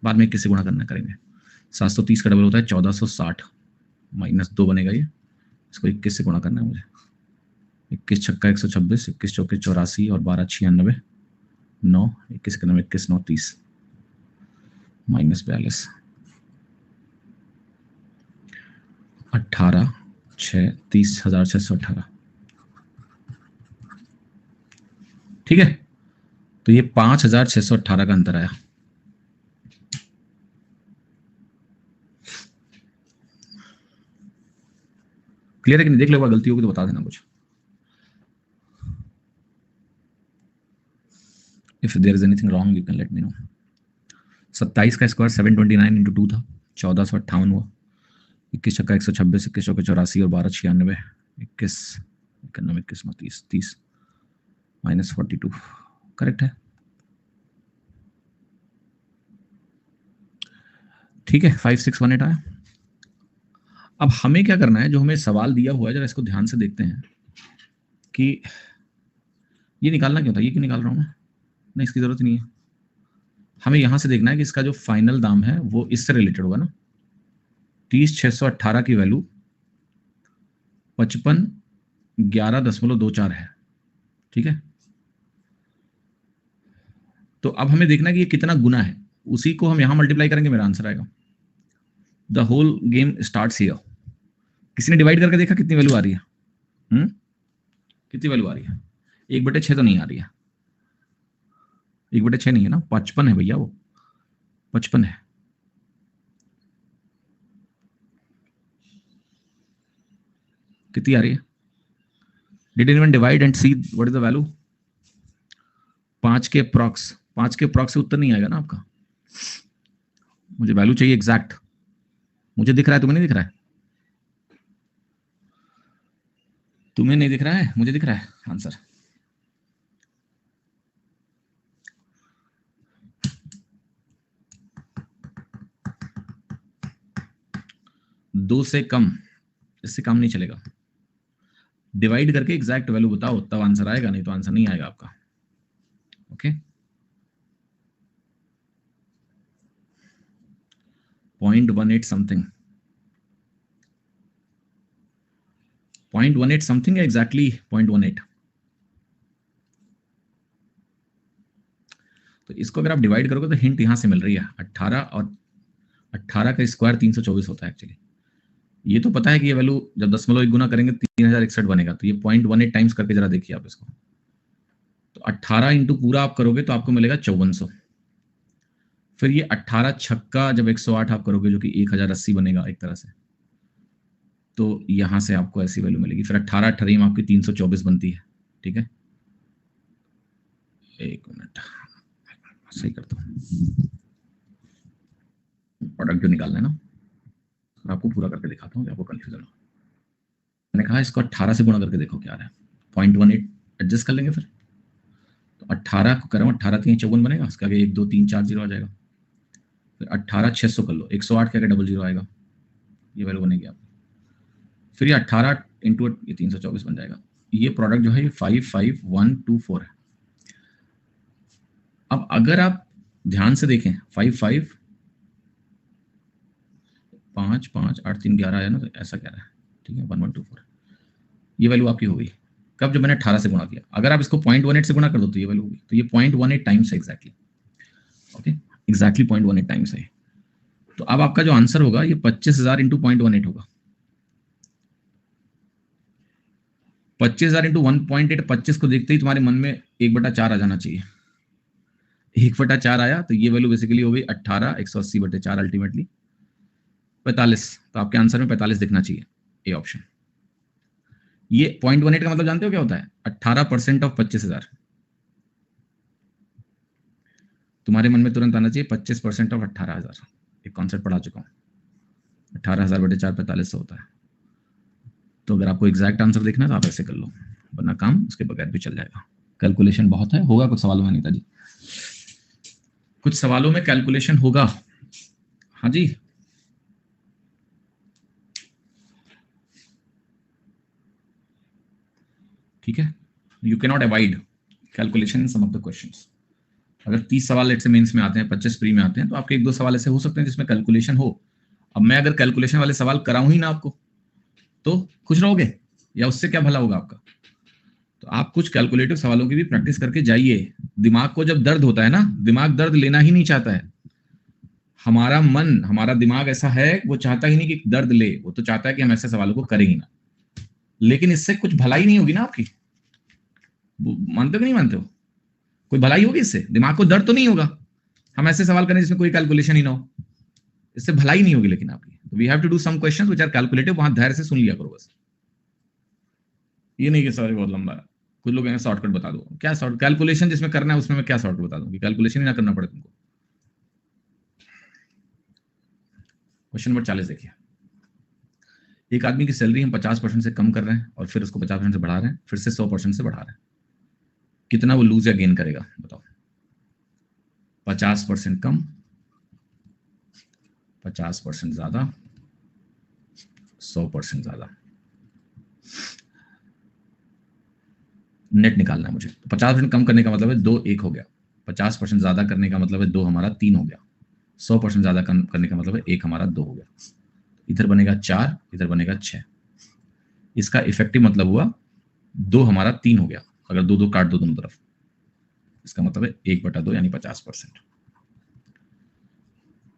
बाद में 21 से गुणा करना करेंगे। 730 का डबल होता है 1460, माइनस 2 बनेगा ये, इसको 21 से गुणा करना है मुझे। 21 छक्का 126, 21 चौके 84 और 12 96, 9, 21 के 9 21 9 30, माइनस 42, 18 6 30,618, ठीक है। तो ये 5,618 का अंतर आया। क्लियर है कि नहीं? देख लो, गलती होगी तो बता देना कुछ। If there is anything wrong you can let me know. 27 का स्क्वायर 729 इंटू 2 था, 1458 हुआ। 21 छक्का 126, 21 चौके 84 और 12 96, 21 91 21 30 30, माइनस 42, करेक्ट है, ठीक है। 5618 आया। अब हमें क्या करना है, जो हमें सवाल दिया हुआ है, जरा इसको ध्यान से देखते हैं कि ये निकालना क्यों था, ये क्यों निकाल रहा हूं मैं, नहीं इसकी जरूरत नहीं है। हमें यहां से देखना है कि इसका जो फाइनल दाम है वो इससे रिलेटेड होगा ना। 30,618 की वैल्यू 55,11.24 है, ठीक है। तो अब हमें देखना है कि ये कितना गुना है, उसी को हम यहां मल्टीप्लाई करेंगे, मेरा आंसर आएगा। The whole game starts here. किसी ने डिवाइड करके देखा कितनी वैल्यू आ रही है? कितनी वैल्यू आ रही है? 1/6 तो नहीं आ रही है, 1/6 नहीं है ना, 55 है भैया, वो 55 है। कितनी आ रही है? Did anyone divide and see what is the value? 5 के अप्रॉक्स से उत्तर नहीं आएगा ना आपका। मुझे वैल्यू चाहिए एग्जैक्ट। मुझे दिख रहा है, तुम्हें नहीं दिख रहा है? तुम्हें नहीं दिख रहा है, मुझे दिख रहा है आंसर। दो से कम, इससे कम नहीं चलेगा। डिवाइड करके एग्जैक्ट वैल्यू बताओ, तब आंसर आएगा, नहीं तो आंसर नहीं आएगा आपका। ओके, 0.18 समथिंग, 0.18 समथिंग है, एग्जैक्टली 0.18। तो इसको अगर आप डिवाइड करोगे तो हिंट यहां से मिल रही है 18, और 18 का स्क्वायर 324 होता है एक्चुअली। ये तो पता है कि ये वैल्यू जब 0.1 गुना करेंगे 3061 बनेगा, तो ये 0.18 टाइम्स करके जरा देखिए आप इसको। तो 18 इंटू पूरा आप करोगे तो आपको मिलेगा 5400। फिर ये 18 छक्का जब 108 आप करोगे, जो कि 1080 बनेगा एक तरह से, तो यहां से आपको ऐसी वैल्यू मिलेगी। फिर 18 18 आपकी 324 बनती है, ठीक है। एक मिनट, सही करता हूँ। प्रोडक्ट जो निकालना है ना, मैं आपको पूरा करके दिखाता हूँ, आपको कंफ्यूजन हो। मैंने कहा इसको 18 से गुणा करके देखो क्या आ रहा है। 0.18 एडजस्ट कर लेंगे फिर। तो 18 को करो, 18 3 54 बनेगा, उसके आगे 1 2 3 4 0 आ जाएगा। फिर 18 600 कर लो, 108 के आगे डबल 0 आएगा, ये वैल्यू बनेगी आपकी। फिर ये 18 इंटू ये 324 बन जाएगा। ये प्रोडक्ट जो है ये 55124 है। अब अगर आप ध्यान से देखें 5 5 5 5 8 3 11 आया ना, तो ऐसा कह रहा है, ठीक है 1124 ये वैल्यू आपकी हो गई। कब? जब मैंने 18 से गुणा किया। अगर आप इसको 0.18 से गुणा कर दो तो ये वैल्यू होगी। तो ये 0.18 टाइम्स है एग्जैक्टली। ओके, एग्जैक्टली 0.18 टाइम्स है। तो अब आपका जो आंसर होगा ये 25,000 इंटू 0.18 होगा। 25,000 इंटू 1.8, 25 को देखते ही तुम्हारे मन में 1/4 आ जाना चाहिए। 1/4 आया तो ये वैल्यू बेसिकली हो गई 18, 180/4 अल्टीमेटली 45। तो आपके आंसर में 45 दिखना चाहिए, ए ऑप्शन। ये 0.18 का मतलब जानते हो क्या होता है? 18% ऑफ 25,000। तुम्हारे मन में तुरंत आना चाहिए 25% ऑफ 18,000। एक कॉन्सेप्ट पढ़ा चुका हूँ। 18,000/4 4500 होता है। तो अगर आपको एग्जैक्ट आंसर देखना है तो आप ऐसे कर लो, वरना काम उसके बगैर भी चल जाएगा। कैलकुलेशन बहुत है, होगा कुछ सवालों में अनीता जी, कुछ सवालों में कैलकुलेशन होगा। हाँ जी, ठीक है। You can not avoid calculation in some of the questions. अगर 30 सवाल लेट से मेंस में आते हैं, 25 प्री में आते हैं, तो आपके 1 2 सवाल ऐसे हो सकते हैं जिसमें कैलकुलेशन हो। अब मैं अगर कैलकुलेशन वाले सवाल कराऊं ही ना आपको तो खुश रहोगे, या उससे क्या भला होगा आपका? तो आप कुछ कैलकुलेटिव सवालों की भी प्रैक्टिस करके जाइए। दिमाग को जब दर्द होता है ना, दिमाग दर्द लेना ही नहीं चाहता है। हमारा मन, हमारा दिमाग ऐसा है, वो चाहता ही नहीं कि दर्द ले, वो तो चाहता है कि हम ऐसे सवालों को करें ही ना। लेकिन इससे कुछ भलाई नहीं होगी ना आपकी। मानते हो कि नहीं मानते हो? कोई भलाई होगी इससे? दिमाग को दर्द तो नहीं होगा हम ऐसे सवाल करें जिसमें कोई कैलकुलेशन ही ना हो। इससे भलाई नहीं होगी लेकिन आपकी। We have to do some questions which are calculative. वहां धैर्य से सुन लिया करो बस। ये नहीं कि सॉरी बहुत लंबा है, कुछ लोग शॉर्टकट बता दो। क्या शॉर्ट कैलकुलेशन जिसमें करना है उसमें मैं क्या शॉर्टकट बता दूं कि कैलकुलेशन ही ना करना पड़े तुमको? क्वेश्चन नंबर 40 देखिए। एक आदमी की सैलरी हम 50% से कम कर रहे हैं और फिर उसको 50% से बढ़ा रहे हैं, फिर से 100% से बढ़ा रहे हैं। कितना वो लूज या गेन करेगा बताओ? 50% कम, 50% ज्यादा, 100% ज्यादा। नेट निकालना है मुझे। 50% कम करने का मतलब है 2 1 हो गया। 50% ज्यादा करने का मतलब है 2 हमारा 3 हो गया। 100% ज्यादा करने का मतलब है 1 हमारा 2 हो गया। इधर बनेगा 4, इधर बनेगा 6। इसका इफेक्टिव मतलब हुआ 2 हमारा 3 हो गया। अगर 2 2 काट दो दोनों तरफ, इसका मतलब है 1/2 यानी 50%।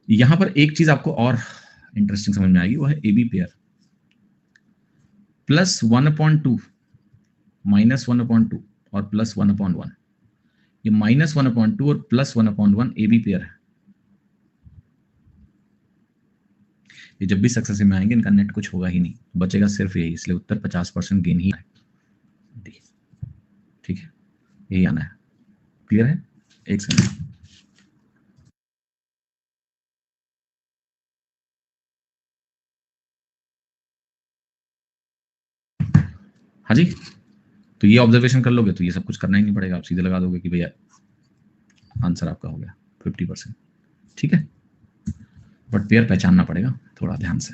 यहां पर एक चीज आपको और इंटरेस्टिंग समझ में आएगी, वो है ए बी पेयर। +1/2, -1/2 और +1/1। ये -1/2 और +1/1 ए बी पेयर है। ये जब भी सक्सेसिव में आएंगे इनका नेट कुछ होगा ही नहीं, बचेगा सिर्फ यही। इसलिए उत्तर 50% गेन ही है। ठीक है, यही आना है। क्लियर है? एक सेकंड। हाँ जी, तो ये ऑब्जर्वेशन कर लोगे तो ये सब कुछ करना ही नहीं पड़ेगा। आप सीधे लगा दोगे कि भैया आंसर आपका हो गया 50%। ठीक है, बट पेयर पहचानना पड़ेगा थोड़ा ध्यान से।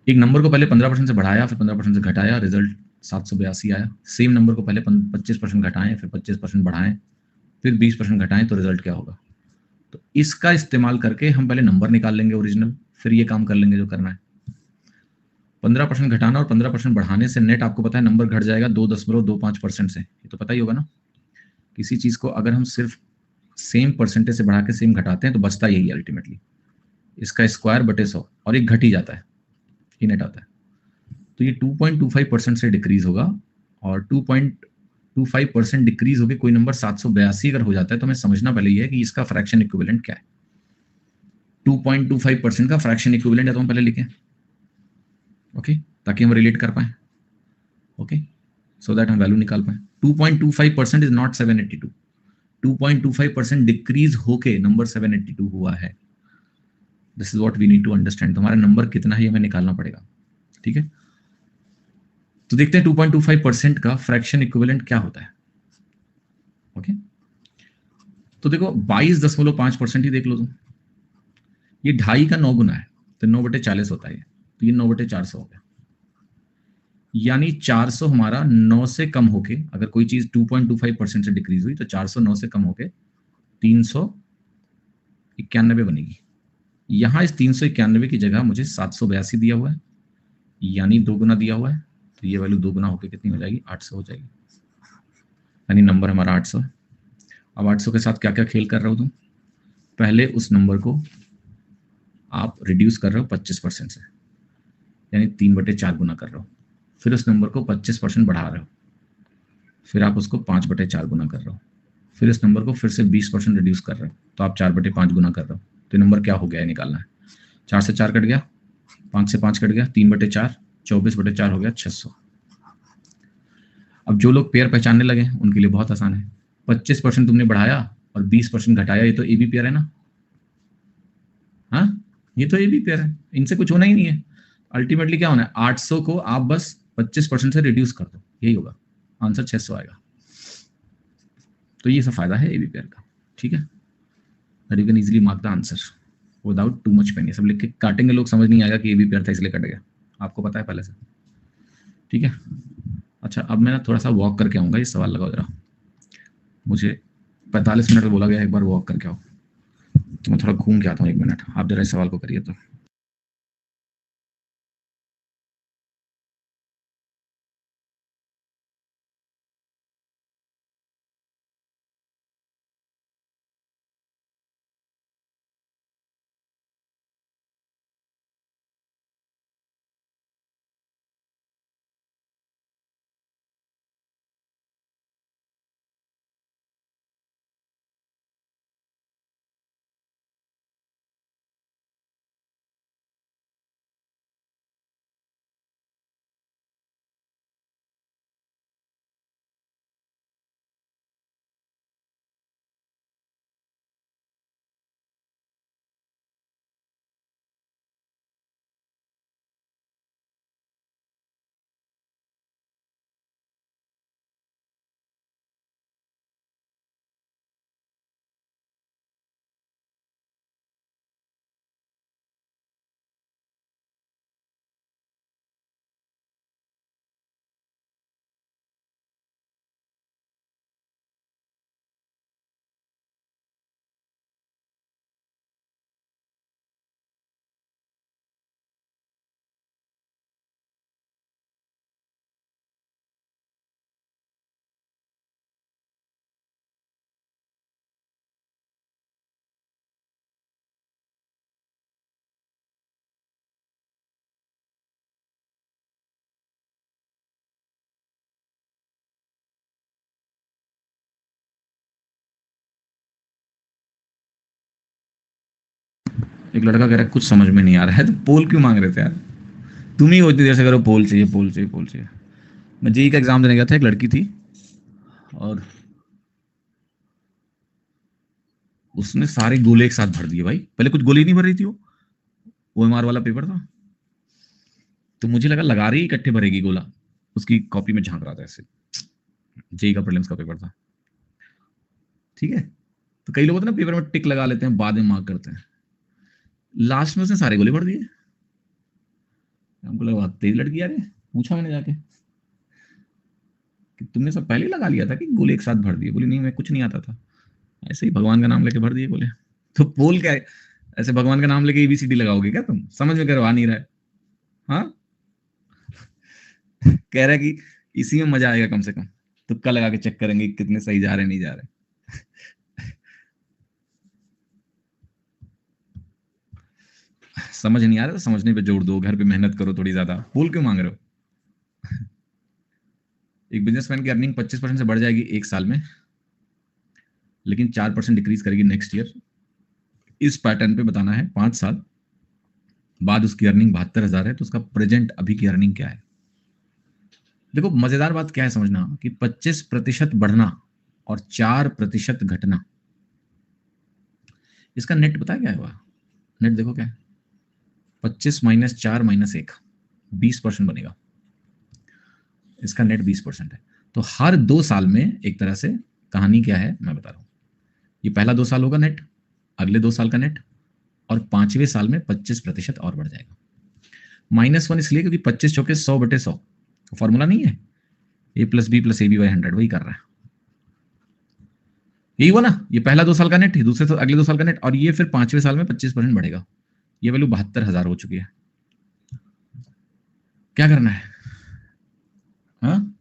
एक नंबर को पहले 15% से बढ़ाया, फिर 15% से घटाया, रिजल्ट 782 आया। सेम नंबर को पहले 25% घटाएं, फिर 25% बढ़ाएं, फिर 20% घटाएं, तो रिजल्ट क्या होगा? तो इसका इस्तेमाल करके हम पहले नंबर निकाल लेंगे ओरिजिनल, फिर ये काम कर लेंगे जो करना है। 15% घटाना और 15% बढ़ाने से नेट आपको पता है नंबर घट जाएगा 2.25% से। ये तो पता ही होगा ना। किसी चीज को अगर हम सिर्फ सेम परसेंटेज से बढ़ा के सेम घटाते हैं तो बचता यही है अल्टीमेटली। इसका स्क्वायर बटे 100 और एक घट ही जाता है, ये नेट आता है। तो ये 2.25% से डिक्रीज होगा और 2.25% डिक्रीज होकर कोई नंबर 782 अगर हो जाता है तो हमें समझना पहले ये है कि इसका फ्रैक्शन इक्विवेलेंट क्या है। 2.25% का फ्रैक्शन इक्विवेलेंट है तो हम पहले लिखें, ओके, ताकि हम रिलेट कर पाए, ओके, सो दैट हम वैल्यू निकाल पाए। 2.25% इज नॉट 782। 2.25% डिक्रीज होके नंबर 782 हुआ है। This is what we need to understand. तुम्हारा नंबर कितना है हमें निकालना पड़ेगा, ठीक है। तो देखते हैं 2.25% का फ्रैक्शन इक्विवेलेंट क्या होता है। ओके, तो देखो 22.5% ही देख लो तुम, ये 2.5 का 9 गुना है, तो 9/40 होता है ये, तो ये 9/400 हो गया। यानी 400 हमारा 9 से कम होके, अगर कोई चीज 2.25% से डिक्रीज हुई तो 400 9 से कम होके 391 बनेगी। यहां इस 391 की जगह मुझे 782 दिया हुआ है, यानी 2 गुना दिया हुआ है, तो ये वैल्यू 2 गुना होकर कितनी हो जाएगी, 800 हो जाएगी। यानी नंबर हमारा 800। अब 800 के साथ क्या क्या खेल कर रहे हो तुम, पहले उस नंबर को आप रिड्यूस कर रहे हो 25% से, यानी 3/4 गुना कर रहे हो, फिर उस नंबर को 25% बढ़ा रहे हो, फिर आप उसको 5/4 गुना कर रहे हो, फिर इस नंबर को फिर से 20% रिड्यूस कर रहे हो, तो आप 4/5 गुना कर रहे हो। तो नंबर क्या हो गया है निकालना है, 4 से 4 कट गया, 5 से 5 कट गया, 3/4, 24/4 हो गया 600। अब जो लोग पेयर पहचानने लगे उनके लिए बहुत आसान है, 25% तुमने बढ़ाया और 20% घटाया, ये तो ए बी पेयर है ना। हाँ, ये तो ए बी पेयर है, इनसे कुछ होना ही नहीं है। अल्टीमेटली क्या होना है, 800 को आप बस 25% से रिड्यूस कर दो, यही होगा आंसर, 600 आएगा। तो ये सब फायदा है ए बी पेयर का, ठीक है। That you can easily mark the answer without too much pain. ये सब लिख के काटेंगे लोग, समझ नहीं आएगा कि ए बी पेयर था इसलिए कट गया, आपको पता है पहले से, ठीक है। अच्छा, अब मैं ना थोड़ा सा वॉक करके आऊंगा, ये सवाल लगाओ जरा, मुझे 45 मिनट में बोला गया एक बार वॉक करके आओ, तो मैं थोड़ा घूम के आता हूँ 1 मिनट, आप जरा इस सवाल को करिए। तो एक लड़का कह रहा है कुछ समझ में नहीं आ रहा है, तो पोल क्यों मांग रहे थे यार, तुम ही होती देर से करो पोल चाहिए पोल चाहिए पोल चाहिए। मैं जेई का एग्जाम देने गया था, एक लड़की थी और उसने सारे गोले एक साथ भर दिए भाई, पहले कुछ गोले नहीं भर रही थी वो, ओएमआर वाला पेपर था, तो मुझे लगा लगा रही इकट्ठे भरेगी गोला, उसकी कॉपी में झांक रहा था ऐसे, जेई का प्रीलिम्स का पेपर था, ठीक है। तो कई लोग होते हैं ना पेपर में टिक लगा लेते हैं, बाद में मार्क करते हैं, लास्ट में उसने सारे गोले भर दिए। हमको लगा तेज लड़की यार, पूछा मैंने जाके कि तुमने सब पहले ही लगा लिया था कि गोले एक साथ भर दिए, बोली नहीं मैं कुछ नहीं आता था, ऐसे ही भगवान का नाम लेके भर दिए गोले। तो पोल क्या है, ऐसे भगवान का नाम लेके एबीसीडी लगाओगे क्या तुम, समझ में करवा नहीं रहा है। हाँ, कह रहा है कि इसी में मजा आएगा, कम से कम तुक्का लगा के चेक करेंगे कितने सही जा रहे नहीं जा रहे। समझ नहीं आ रहा तो समझने पे जोड़ दो, घर पे मेहनत करो थोड़ी ज्यादा, पोल क्यों मांग रहे हो। एक बिजनेसमैन की अर्निंग 25% से बढ़ जाएगी 1 साल में, लेकिन 4% डिक्रीज करेगी नेक्स्ट ईयर। इस पैटर्न पे बताना है 5 साल बाद उसकी अर्निंग 72,000 है, तो उसका प्रेजेंट अभी की अर्निंग क्या है। देखो मजेदार बात क्या है समझना, कि 25% बढ़ना और 4% घटना, इसका नेट पता है क्या होगा, नेट देखो क्या है, 25 - 4 - 1, 20% बनेगा। इसका नेट 20% है। तो हर 2 साल में एक तरह से कहानी क्या है मैं बता रहा हूँ। ये पहला 2 साल होगा नेट, अगले 2 साल का नेट, और 5वें साल में 25% और बढ़ जाएगा। -1 इसलिए क्योंकि 25 चौके 100/100 फॉर्मूला नहीं है, a + b + ab / 100 वही कर रहा है। यही हुआ ना, ये पहला 2 साल का नेट, दूसरे तो अगले 2 साल का नेट, और ये फिर 5वें साल में 25% बढ़ेगा। ये वैल्यू 72,000 हो चुकी है। क्या करना है? हाँ,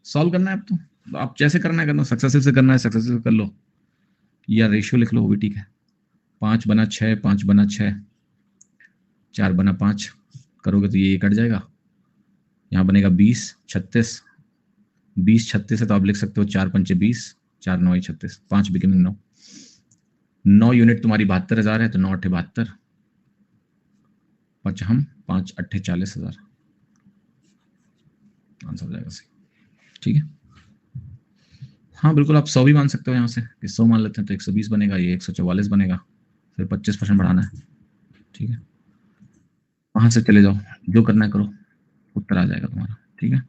सॉल्व करना है। अब तो आप जैसे करना है करना, सक्सेसिव से करना है सक्सेसिव कर लो, या रेशियो लिख लो वो भी ठीक है। 5/6, 5/6, 4/5 करोगे तो ये कट जाएगा, यहाँ बनेगा 20, 36, 20 36 है तो आप लिख सकते हो 4×5 = 20, 4 9 36, 5 बिकमिंग 9। 9 यूनिट तुम्हारी 72,000 है तो 9 8 72, 5 हम 5 8 40,000 आंसर हो जाएगा सही। ठीक है, हाँ बिल्कुल, आप 100 भी मान सकते हो यहाँ से कि 100 मान लेते हैं तो 120 बनेगा, ये 144 बनेगा, फिर 25% बढ़ाना है। ठीक है, वहां से चले जाओ, जो करना है करो, उत्तर आ जाएगा तुम्हारा। ठीक है,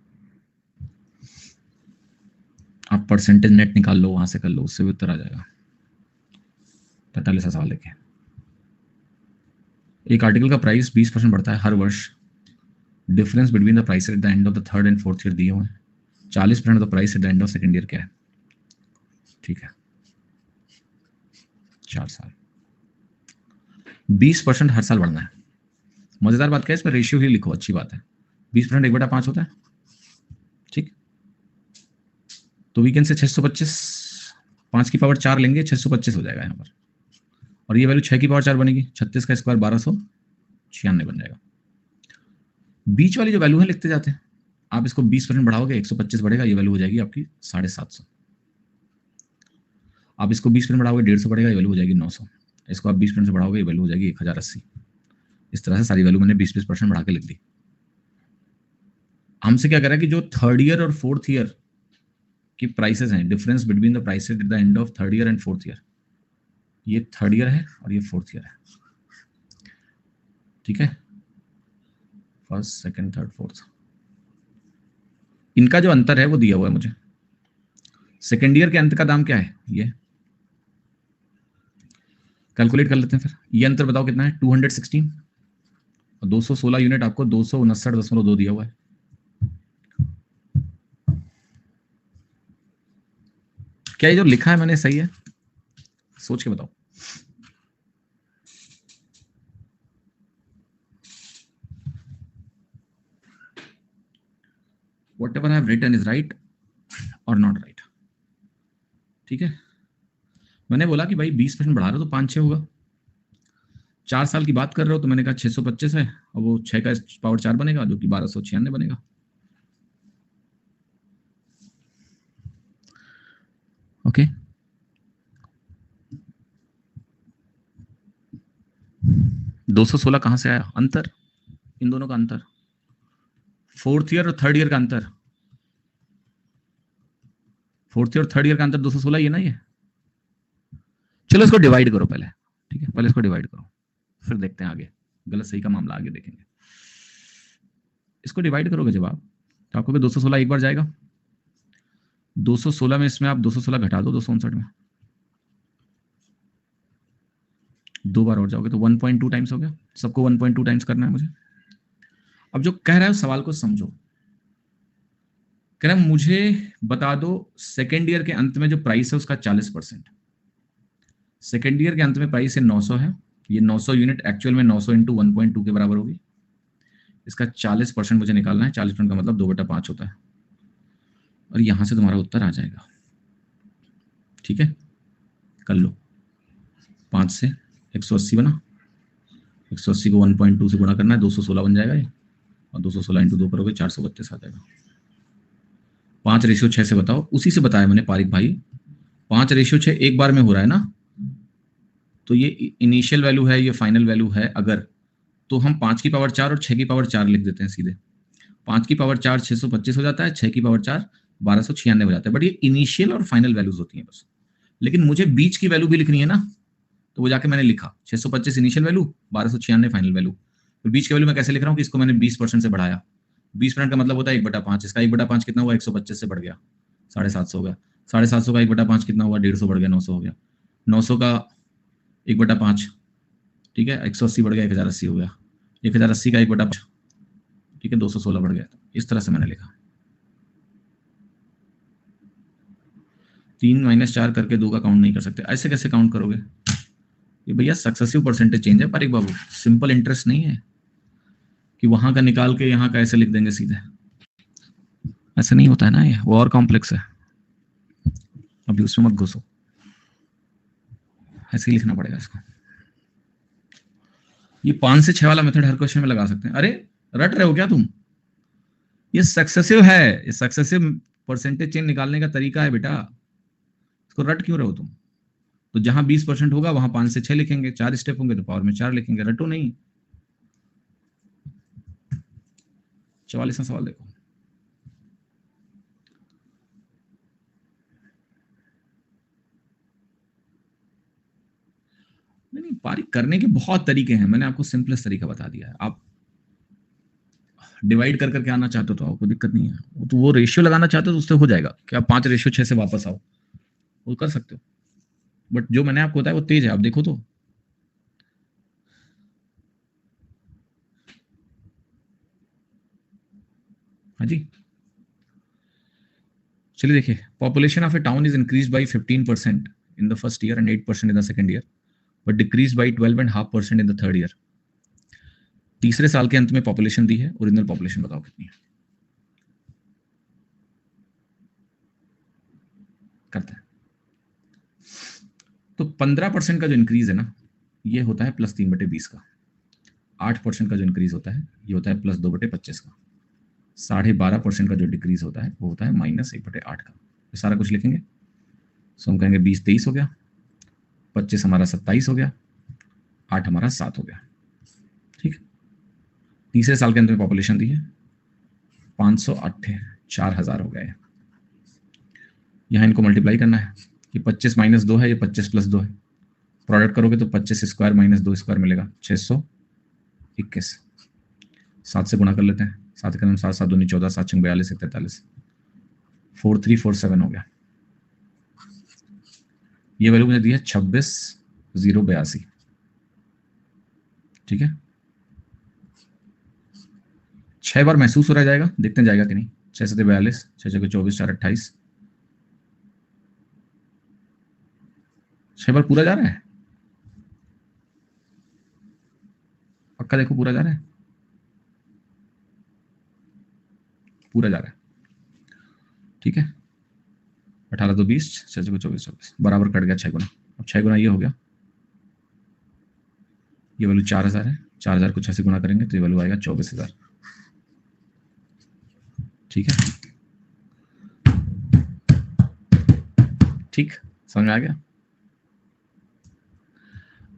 आप परसेंटेज नेट निकाल लो, वहां से कर लो, उससे भी उत्तर आ जाएगा। 45 सवाल लेके एक आर्टिकल का प्राइस 20% बढ़ता है हर वर्ष। Difference between the price at the end of the 3rd and 4th year दिए हुए हैं। 40% of the price at the end of 2nd year क्या है? ठीक है, 4 साल, 20% हर साल बढ़ना है। मजेदार बात क्या है, इसमें रेशियो ही लिखो, अच्छी बात है। 20% 1/5 होता है। ठीक, तो वीकेंड से 625, 5 की पावर 4 लेंगे, 625 हो जाएगा यहाँ पर, और ये वैल्यू 6 की पावर 4 बनेगी, 36 का स्क्वायर 1296 बन जाएगा। बीच वाली जो वैल्यू है लिखते जाते हैं, आप इसको 20% बढ़ाओगे 125 बढ़ेगा, ये वैल्यू हो जाएगी आपकी 750। आप इसको 20% बढ़ाओगे 150 बढ़ेगा, ये वैल्यू हो जाएगी 900। इसको आप 20% से बढ़ाओगे, ये वैल्यू हो जाएगी 1080। इस तरह से सारी वैल्यू मैंने 20% बढ़ा के लिख दी। हमसे क्या करा कि जो 3rd ईयर और 4th ईयर की प्राइसेस हैं, difference between the prices at the end of 3rd year and 4th year, ये 3rd ईयर है और ये 4th ईयर है। ठीक है, 1st, 2nd, 3rd, 4th, इनका जो अंतर है वो दिया हुआ है मुझे। 2nd ईयर के अंत का दाम क्या है, ये कैलकुलेट कर लेते हैं। फिर ये अंतर बताओ कितना है, 216, और 216 यूनिट आपको 259.2 दिया हुआ है। क्या ये जो लिखा है मैंने सही है? सोच के बताओ। Whatever I have written is right or not right? ठीक है, मैंने बोला कि भाई 20% बढ़ा रहे हो तो 5-6 होगा। 4 साल की बात कर रहे हो तो मैंने कहा 625 है, और वो 6 का पावर 4 बनेगा जो कि 1296 बनेगा। ओके, 216 कहां से आया? अंतर, इन दोनों का अंतर, 4th ईयर और 3rd ईयर का अंतर। 4th ईयर और 3rd ईयर का अंतर 216 ही है ना ये। चलो इसको डिवाइड करो पहले। ठीक है, पहले इसको डिवाइड करो, फिर देखते हैं आगे, गलत सही का मामला आगे देखेंगे। इसको डिवाइड करोगे जब आप, तो आपको 216 एक बार जाएगा, 216 में इसमें आप 216 घटा दो 259 में, 2 बार और जाओगे तो 1.2 टाइम्स हो गया। सबको 1.2 टाइम्स करना है मुझे। अब जो कह रहा है सवाल को समझो, कह रहा है मुझे बता दो 2nd ईयर के अंत में जो प्राइस है उसका 40%। 2nd ईयर के अंत में प्राइस है 900 है, ये 900 यूनिट एक्चुअल में 900 इंटू 1.2 के बराबर होगी। इसका 40% मुझे निकालना है, 40% का मतलब 2/5 होता है, और यहां से तुम्हारा उत्तर आ जाएगा। ठीक है, कर लो, 5 से 180 बना, 180 को 1.2 से गुणा करना है, 216 बन जाएगा ये, और 216 इंटू 2 करोगे 432 आ जाएगा। 5:6 से बताओ, उसी से बताया मैंने पारिक भाई, 5:6 एक बार में हो रहा है ना, तो ये इनिशियल वैल्यू है, ये फाइनल वैल्यू है। अगर तो हम 5 की पावर 4 और 6 की पावर 4 लिख देते हैं सीधे। 5 की पावर 4 625 हो जाता है, 6 की पावर 4 1296 हो जाता है। बट ये इनिशियल और फाइनल वैल्यूज होती हैं बस, लेकिन मुझे बीच की वैल्यू भी लिखनी है ना, तो वो जाके मैंने लिखा 625 इनिशियल वैल्यू, 1296 फाइनल वैल्यू। तो बीच की वैल्यू मैं कैसे लिख रहा हूँ कि इसको मैंने 20% से बढ़ाया, 20% का मतलब होता है 1/5। इसका 1/5 कितना हुआ? 125 से बढ़ गया 750 हो गया। 750 का 1/5 कितना हुआ? 150 बढ़ गया 900 हो गया। 900 का 1/5 ठीक है, 180 बढ़ गया 1080 हो गया। 1080 का 1/5 ठीक है 216 बढ़ गया। इस तरह से मैंने लिखा। 3 - 4 करके 2 का काउंट नहीं कर सकते। ऐसे कैसे काउंट करोगे? ये भैया सक्सेसिव परसेंटेज चेंज है पारिक बाबू, सिंपल इंटरेस्ट नहीं है कि वहां का निकाल के यहाँ का ऐसे लिख देंगे सीधे। ऐसे नहीं होता है ना, ये वो और कॉम्प्लेक्स है। अभी उसमें मत घुसो, ऐसे ही लिखना पड़ेगा इसको। ये 5 से 6 वाला मेथड हर क्वेश्चन में लगा सकते हैं। अरे रट रहे हो क्या तुम? ये सक्सेसिव है, ये सक्सेसिव परसेंटेज चेंज निकालने का तरीका है बेटा। इसको रट क्यों रहे हो तुम? तो जहां 20% होगा वहां 5 से 6 लिखेंगे, 4 स्टेप होंगे तो पावर में 4 लिखेंगे। रटो नहीं। 44वां सवाल देखो। नहीं, पारिक करने के बहुत तरीके हैं, मैंने आपको सिंपलेस्ट तरीका बता दिया है। आप डिवाइड कर करके आना चाहते हो तो आपको दिक्कत नहीं है, तो वो रेशियो लगाना चाहते हो तो उससे हो जाएगा कि आप 5/6 से वापस आओ, वो कर सकते हो। बट जो मैंने आपको बताया वो तेज है, आप देखो तो। हाँ जी, चलिए देखिए। Population of A town is increase by 15% in the first year and 8% in the second year, but decrease by 12.5% in the third year. तीसरे साल के अंत में पॉपुलेशन दी है, ओरिजिनल पॉपुलेशन बताओ कितनी है। करते हैं तो 15% का जो इंक्रीज है ना, ये होता है +3/20 का। 8% का जो इंक्रीज होता है ये होता है +2/25 का। 12.5% का जो डिक्रीज होता है वो होता है -1/8 का। तो सारा कुछ लिखेंगे। सो हम कहेंगे 20 23 हो गया, 25 हमारा 27 हो गया, 8 हमारा 7 हो गया। ठीक। तीसरे साल के अंत में पॉपुलेशन दी है 508, 4000 हो गया। यहाँ इनको मल्टीप्लाई करना है। ये 25 - 2 है, ये 25 + 2 है। प्रोडक्ट करोगे तो 25 स्क्वायर - 2 स्क्वायर मिलेगा 621। 7 से गुणा कर लेते हैं। 7 के 7 7 दूनी 14, 7 6 42 43, 4347 हो गया। ये वैल्यू मुझे दी है 26,082। ठीक है, 6 बार महसूस हो रहा जाएगा, देखते हैं जाएगा कि नहीं। 6 7 42, 6 6 24, 4 28, 6 बार पूरा जा रहा है। पक्का देखो पूरा जा रहा है, पूरा जा रहा है। ठीक है, 18 2 20, 6 6 24 24 बराबर कट गया 6 गुना। अब 6 गुना ये हो गया, ये वैल्यू 4000 है। 4000 को 6 से गुना करेंगे तो ये वैल्यू आएगा 24,000। ठीक है, ठीक, समझ में आ गया।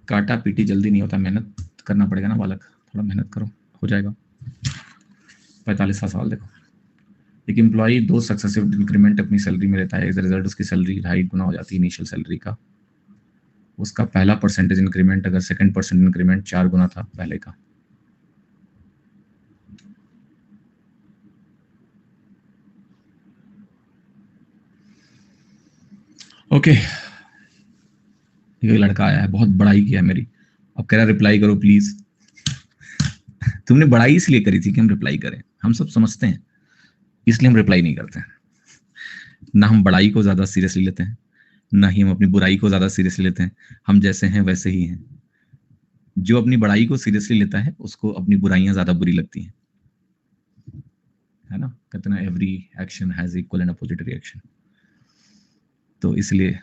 काटा पीटी जल्दी नहीं होता, मेहनत करना पड़ेगा ना बालक, थोड़ा मेहनत करो, हो जाएगा। 45वां सवाल देखो। एक एम्प्लॉई 2 सक्सेसिव इंक्रीमेंट अपनी सैलरी में लेता है, एज रिजल्ट उसकी सैलरी 2.5 गुना हो जाती है इनिशियल सैलरी का। उसका पहला परसेंटेज इंक्रीमेंट अगर सेकंड परसेंट इंक्रीमेंट 4 गुना था पहले का। ओके, ये लड़का आया है, बहुत बड़ाई किया है मेरी, अब कह रहा रिप्लाई करो प्लीज। तुमने बड़ाई इसलिए करी थी कि हम रिप्लाई करें, हम सब समझते हैं, इसलिए हम रिप्लाई नहीं करते हैं। ना हम बड़ाई को ज्यादा सीरियसली लेते हैं, ना ही हम अपनी बुराई को ज्यादा सीरियसली लेते हैं। हम जैसे हैं वैसे ही हैं। जो अपनी बड़ाई को सीरियसली लेता है उसको अपनी बुराइयां ज्यादा बुरी लगती हैं, है ना। कहते ना every action has equal and opposite reaction. तो इसलिए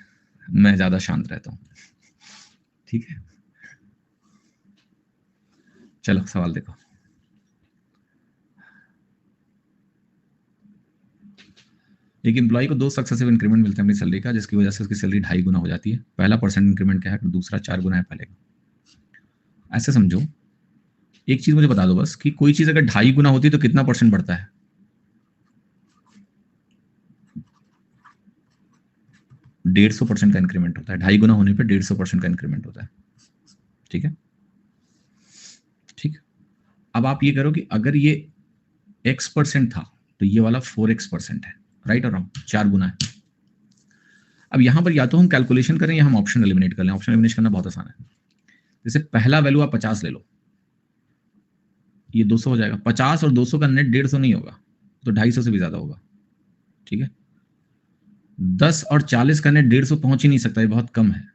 मैं ज्यादा शांत रहता हूँ। ठीक है, चलो सवाल देखो। एक एम्प्लॉय को 2 सक्सेसिव इंक्रीमेंट मिलते हैं अपनी सैलरी का, जिसकी वजह से उसकी सैलरी 2.5 गुना हो जाती है। पहला परसेंट इंक्रीमेंट क्या है, दूसरा 4 गुना है पहले का। ऐसे समझो, एक चीज मुझे बता दो बस कि कोई चीज अगर 2.5 गुना होती है तो कितना परसेंट बढ़ता है? 150% का इंक्रीमेंट होता है। 2.5 गुना होने पर 150% का इंक्रीमेंट होता है। ठीक है, ठीक। अब आप ये करो कि अगर ये x% था तो ये वाला 4x% है, राइट और रॉन्ग? 4 गुना है। अब यहां पर या तो हम कैलकुलेशन करें या हम ऑप्शन एलिमिनेट कर लें। ऑप्शन एलिमिनेट करना बहुत आसान है। जैसे पहला वैल्यू आप 50 ले लो, ये 200 हो जाएगा। 50 और 200 का नेट 150 नहीं होगा, तो 250 से भी ज्यादा होगा, ठीक है। 10 और 40 का नेट 150 पहुंच ही नहीं सकता, ये बहुत कम है।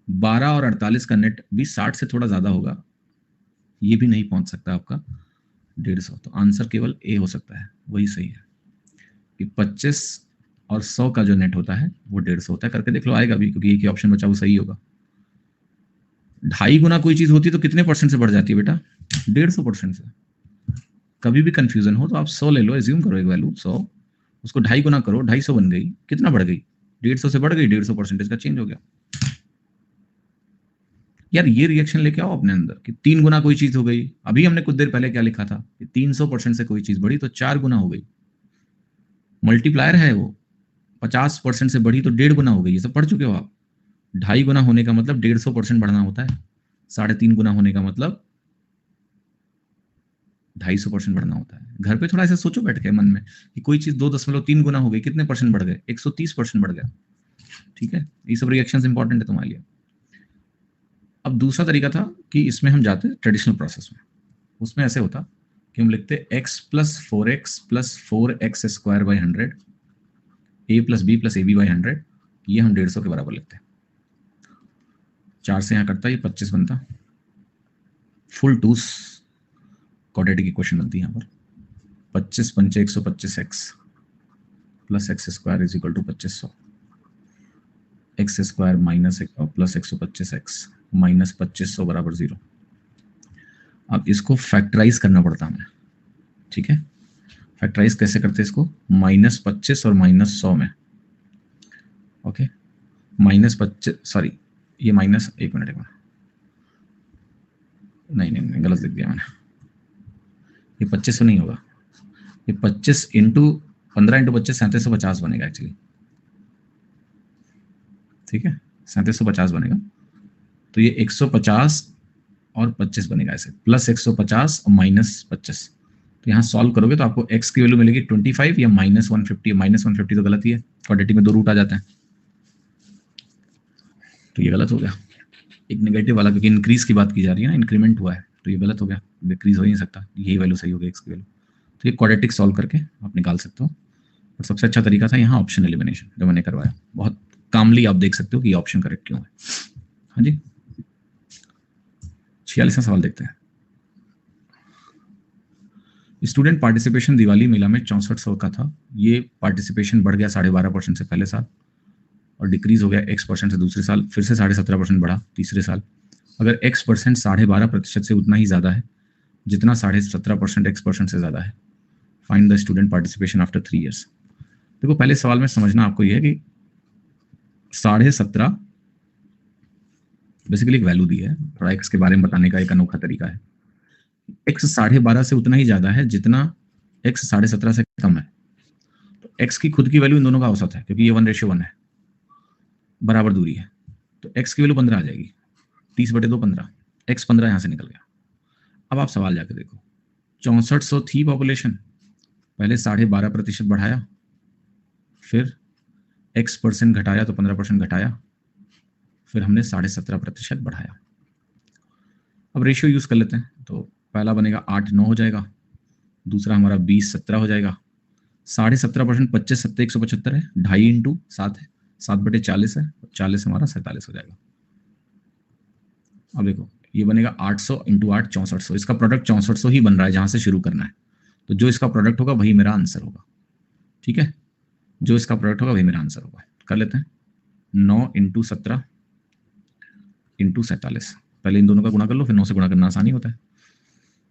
12 और 48 का नेट भी 60 से थोड़ा ज्यादा होगा, ये भी नहीं पहुंच सकता आपका 150। तो आंसर केवल ए हो सकता है, वही सही है कि 25 और 100 का जो नेट होता है वो 150 होता है। करके देख लो, आएगा भी, क्योंकि एक ही ऑप्शन बचा वो सही होगा। 2.5 गुना कोई चीज होती है तो कितने परसेंट से बढ़ जाती है बेटा? 150% से। कभी भी कंफ्यूजन हो तो आप 100 ले लो, एज्यूम करो एक वैल्यू 100, उसको 2.5 गुना करो, 250 बन गई। कितना बढ़ गई? 150 से बढ़ गई, 150% का चेंज हो गया। यार ये रिएक्शन लेके आओ अपने अंदर कि 3 गुना कोई चीज हो गई। अभी हमने कुछ देर पहले क्या लिखा था कि 300% से कोई चीज बढ़ी तो 4 गुना हो गई। मल्टीप्लायर है वो, 50% से बढ़ी तो 1.5 गुना हो गई। ये सब पढ़ चुके हो आप। 2.5 गुना होने का मतलब 150% बढ़ना होता है। 3.5 गुना होने का मतलब 250% बढ़ना होता है। घर पे थोड़ा ऐसा सोचो बैठ के मन में कि कोई चीज 2.3 गुना हो गई, कितने परसेंट बढ़ गए? 130% बढ़ गया, ठीक है। ये सब रिएक्शंस इंपॉर्टेंट है तुम्हारे लिए। अब दूसरा तरीका था कि इसमें हम जाते ट्रेडिशनल प्रोसेस में। उसमें ऐसे होता कि हम लिखते x plus 4x plus 4x square by 100, a plus b plus a b by 100, ये हम 150 के बराबर लिखते हैं। 4 से यहाँ कटता, ये 25 बनता। फुल टूस क्वाड्रेटिक इक्वेशन बनती है यहाँ पर। 25 पंचे 125x plus x square is equal to 2500, x square minus plus 125x minus 2500 बराबर 0। अब इसको फैक्टराइज करना पड़ता हमें, ठीक है। फैक्टराइज कैसे करते हैं इसको? -25 और -100 में, ओके। -25, सॉरी ये माइनस, एक मिनट नहीं गलत लिख दिया मैंने। ये 25 नहीं होगा, ये 25 इंटू 15 इंटू 25 3750 बनेगा एक्चुअली, ठीक है। 3750 बनेगा। तो ये 150 और 25 बनेगा ऐसे, प्लस 150 और माइनस 25। तो यहाँ सॉल्व करोगे तो आपको x की वैल्यू मिलेगी 25 या -150। -150 तो गलत ही है, क्वाड्रेटिक में 2 रूट आ जाते हैं, तो ये गलत हो गया। एक नेगेटिव वाला, क्योंकि इंक्रीज की बात की जा रही है ना, इंक्रीमेंट हुआ है, तो ये गलत हो गया, डिक्रीज हो ही नहीं सकता। यही वैल्यू सही होगी x की वैल्यू। तो ये क्वाड्रेटिक सॉल्व करके आप निकाल सकते हो। और सबसे अच्छा तरीका था यहाँ ऑप्शन एलिमिनेशन, जो मैंने करवाया। बहुत कामली आप देख सकते हो कि ये ऑप्शन करेक्ट क्यों है। हाँ जी, 46वां सवाल देखते हैं। स्टूडेंट पार्टिसिपेशन दिवाली मेला में 6400 का था। ये पार्टिसिपेशन बढ़ गया 12.5% से पहले साल, और डिक्रीज हो गया x% से दूसरे साल, फिर से 17.5% बढ़ा तीसरे साल। अगर x% 12.5% से उतना ही ज्यादा है जितना 17.5% x% से ज्यादा है, find the student participation after 3 years. देखो पहले सवाल में समझना आपको यह है कि 17.5 बेसिकली एक वैल्यू दी है, थोड़ा x के बारे में बताने का एक अनोखा तरीका है। x 12.5 से उतना ही ज्यादा है जितना x 17.5 से कम है। तो x की खुद की वैल्यू इन दोनों का औसत है, क्योंकि ये 1:1 है, बराबर दूरी है। तो x की वैल्यू 15 आ जाएगी, 30/2 15, x 15 यहां से निकल गया। अब आप सवाल जाके देखो, 6400 थी पॉपुलेशन, पहले 12.5% बढ़ाया, फिर x% घटाया तो 15% घटाया, फिर हमने 17.5% बढ़ाया। अब रेशियो यूज कर लेते हैं, तो पहला बनेगा 8-9 हो जाएगा, दूसरा हमारा 20-17 हो जाएगा। 17.5% 25 7 175 है, 2.5 इंटू 7 है, 7/40 है, 40 हमारा 47 हो जाएगा। अब देखो ये बनेगा 800 इंटू 8 6400, इसका प्रोडक्ट 6400 ही बन रहा है जहां से शुरू करना है। तो जो इसका प्रोडक्ट होगा वही मेरा आंसर होगा, ठीक है। जो इसका प्रोडक्ट होगा वही मेरा आंसर होगा। कर लेते हैं, 9 इंटू 17 इंटू 47। पहले इन दोनों का गुणा कर लो, फिर 9 से गुणा करना आसानी होता है।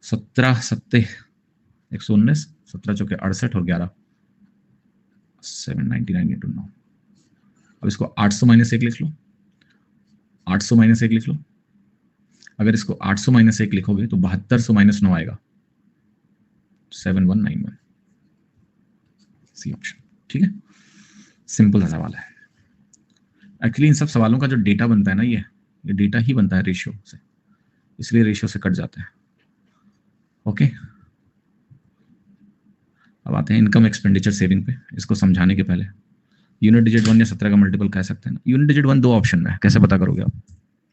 17 7 119, 17 चौके 68 और 11 799 इंटू 9। अब इसको 800 माइनस 1 लिख लो, 800 माइनस 1 लिख लो। अगर इसको 800 माइनस 1 लिखोगे तो 7200 माइनस 9 आएगा, 7191, सी ऑप्शन, ठीक है। सिंपल सा सवाल है। एक्चुअली इन सब सवालों का जो डेटा बनता है ना, ये डेटा ही बनता है रेशियो से, इसलिए रेशियो से कट जाते हैं, ओके। अब आते हैं इनकम एक्सपेंडिचर सेविंग पे। इसको समझाने के पहले यूनिट डिजिट 1 या 17 का मल्टीपल कह सकते हैं ना। यूनिट डिजिट 1 दो ऑप्शन में है, कैसे पता करोगे आप?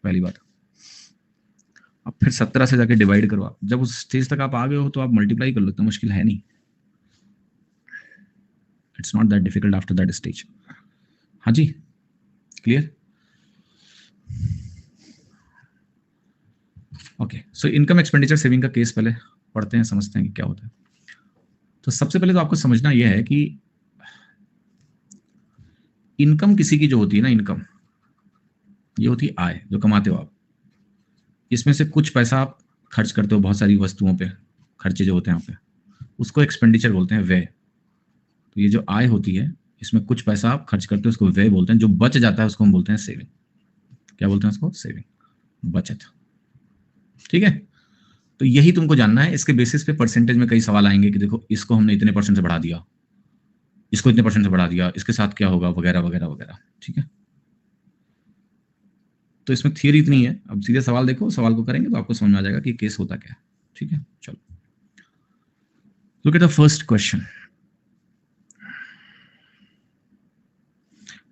पहली बात, अब फिर 17 से जाके डिवाइड करो। आप जब उस स्टेज तक आप आ गए हो तो आप मल्टीप्लाई कर लो, इतना मुश्किल है नहीं। It's not that difficult after that stage. हाँ जी, clear? Okay, so income expenditure saving का केस पहले पढ़ते हैं, समझते हैं कि क्या होता है। तो सबसे पहले तो आपको समझना यह है कि इनकम किसी की जो होती है ना, इनकम ये होती है आय जो कमाते हो आप। इसमें से कुछ पैसा आप खर्च करते हो बहुत सारी वस्तुओं पे, खर्चे जो होते हैं यहाँ पे, उसको एक्सपेंडिचर बोलते हैं, व्यय। तो ये जो आय होती है इसमें कुछ पैसा आप खर्च करते हो, उसको व्यय बोलते हैं। जो बच जाता है उसको हम बोलते हैं सेविंग। क्या बोलते हैं उसको? सेविंग, बचत। ठीक है, तो यही तुमको जानना है। इसके बेसिस पे परसेंटेज में कई सवाल आएंगे कि देखो इसको हमने इतने परसेंट से बढ़ा दिया, इसको इतने परसेंट से बढ़ा दिया, इसके साथ क्या होगा, वगैरह वगैरह वगैरह। ठीक है, तो इसमें थियरी इतनी है। अब सीधे सवाल देखो, सवाल को करेंगे तो आपको समझ में आ जाएगा कि केस होता क्या है। ठीक है, चलो look at the first question.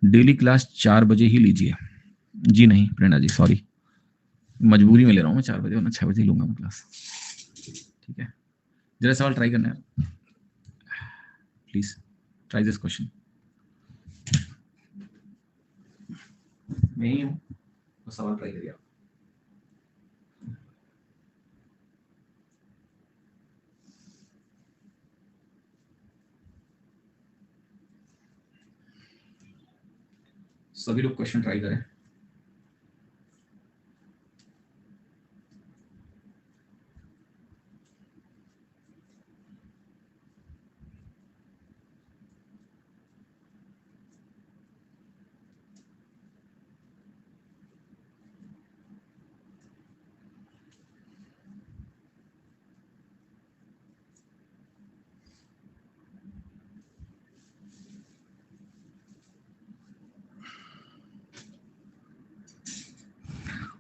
Daily class 4 बजे ही लीजिए। जी नहीं प्रेरणा जी, सॉरी, मजबूरी में ले रहा हूँ मैं 4 बजे, वरना 6 बजे ही लूंगा मैं क्लास। ठीक है, जरा सवाल ट्राई करना है, प्लीज ट्राई दिस क्वेश्चन। मैं ही हूँ तो सवाल ट्राई करिए आप। सभी लोग क्वेश्चन ट्राई करें।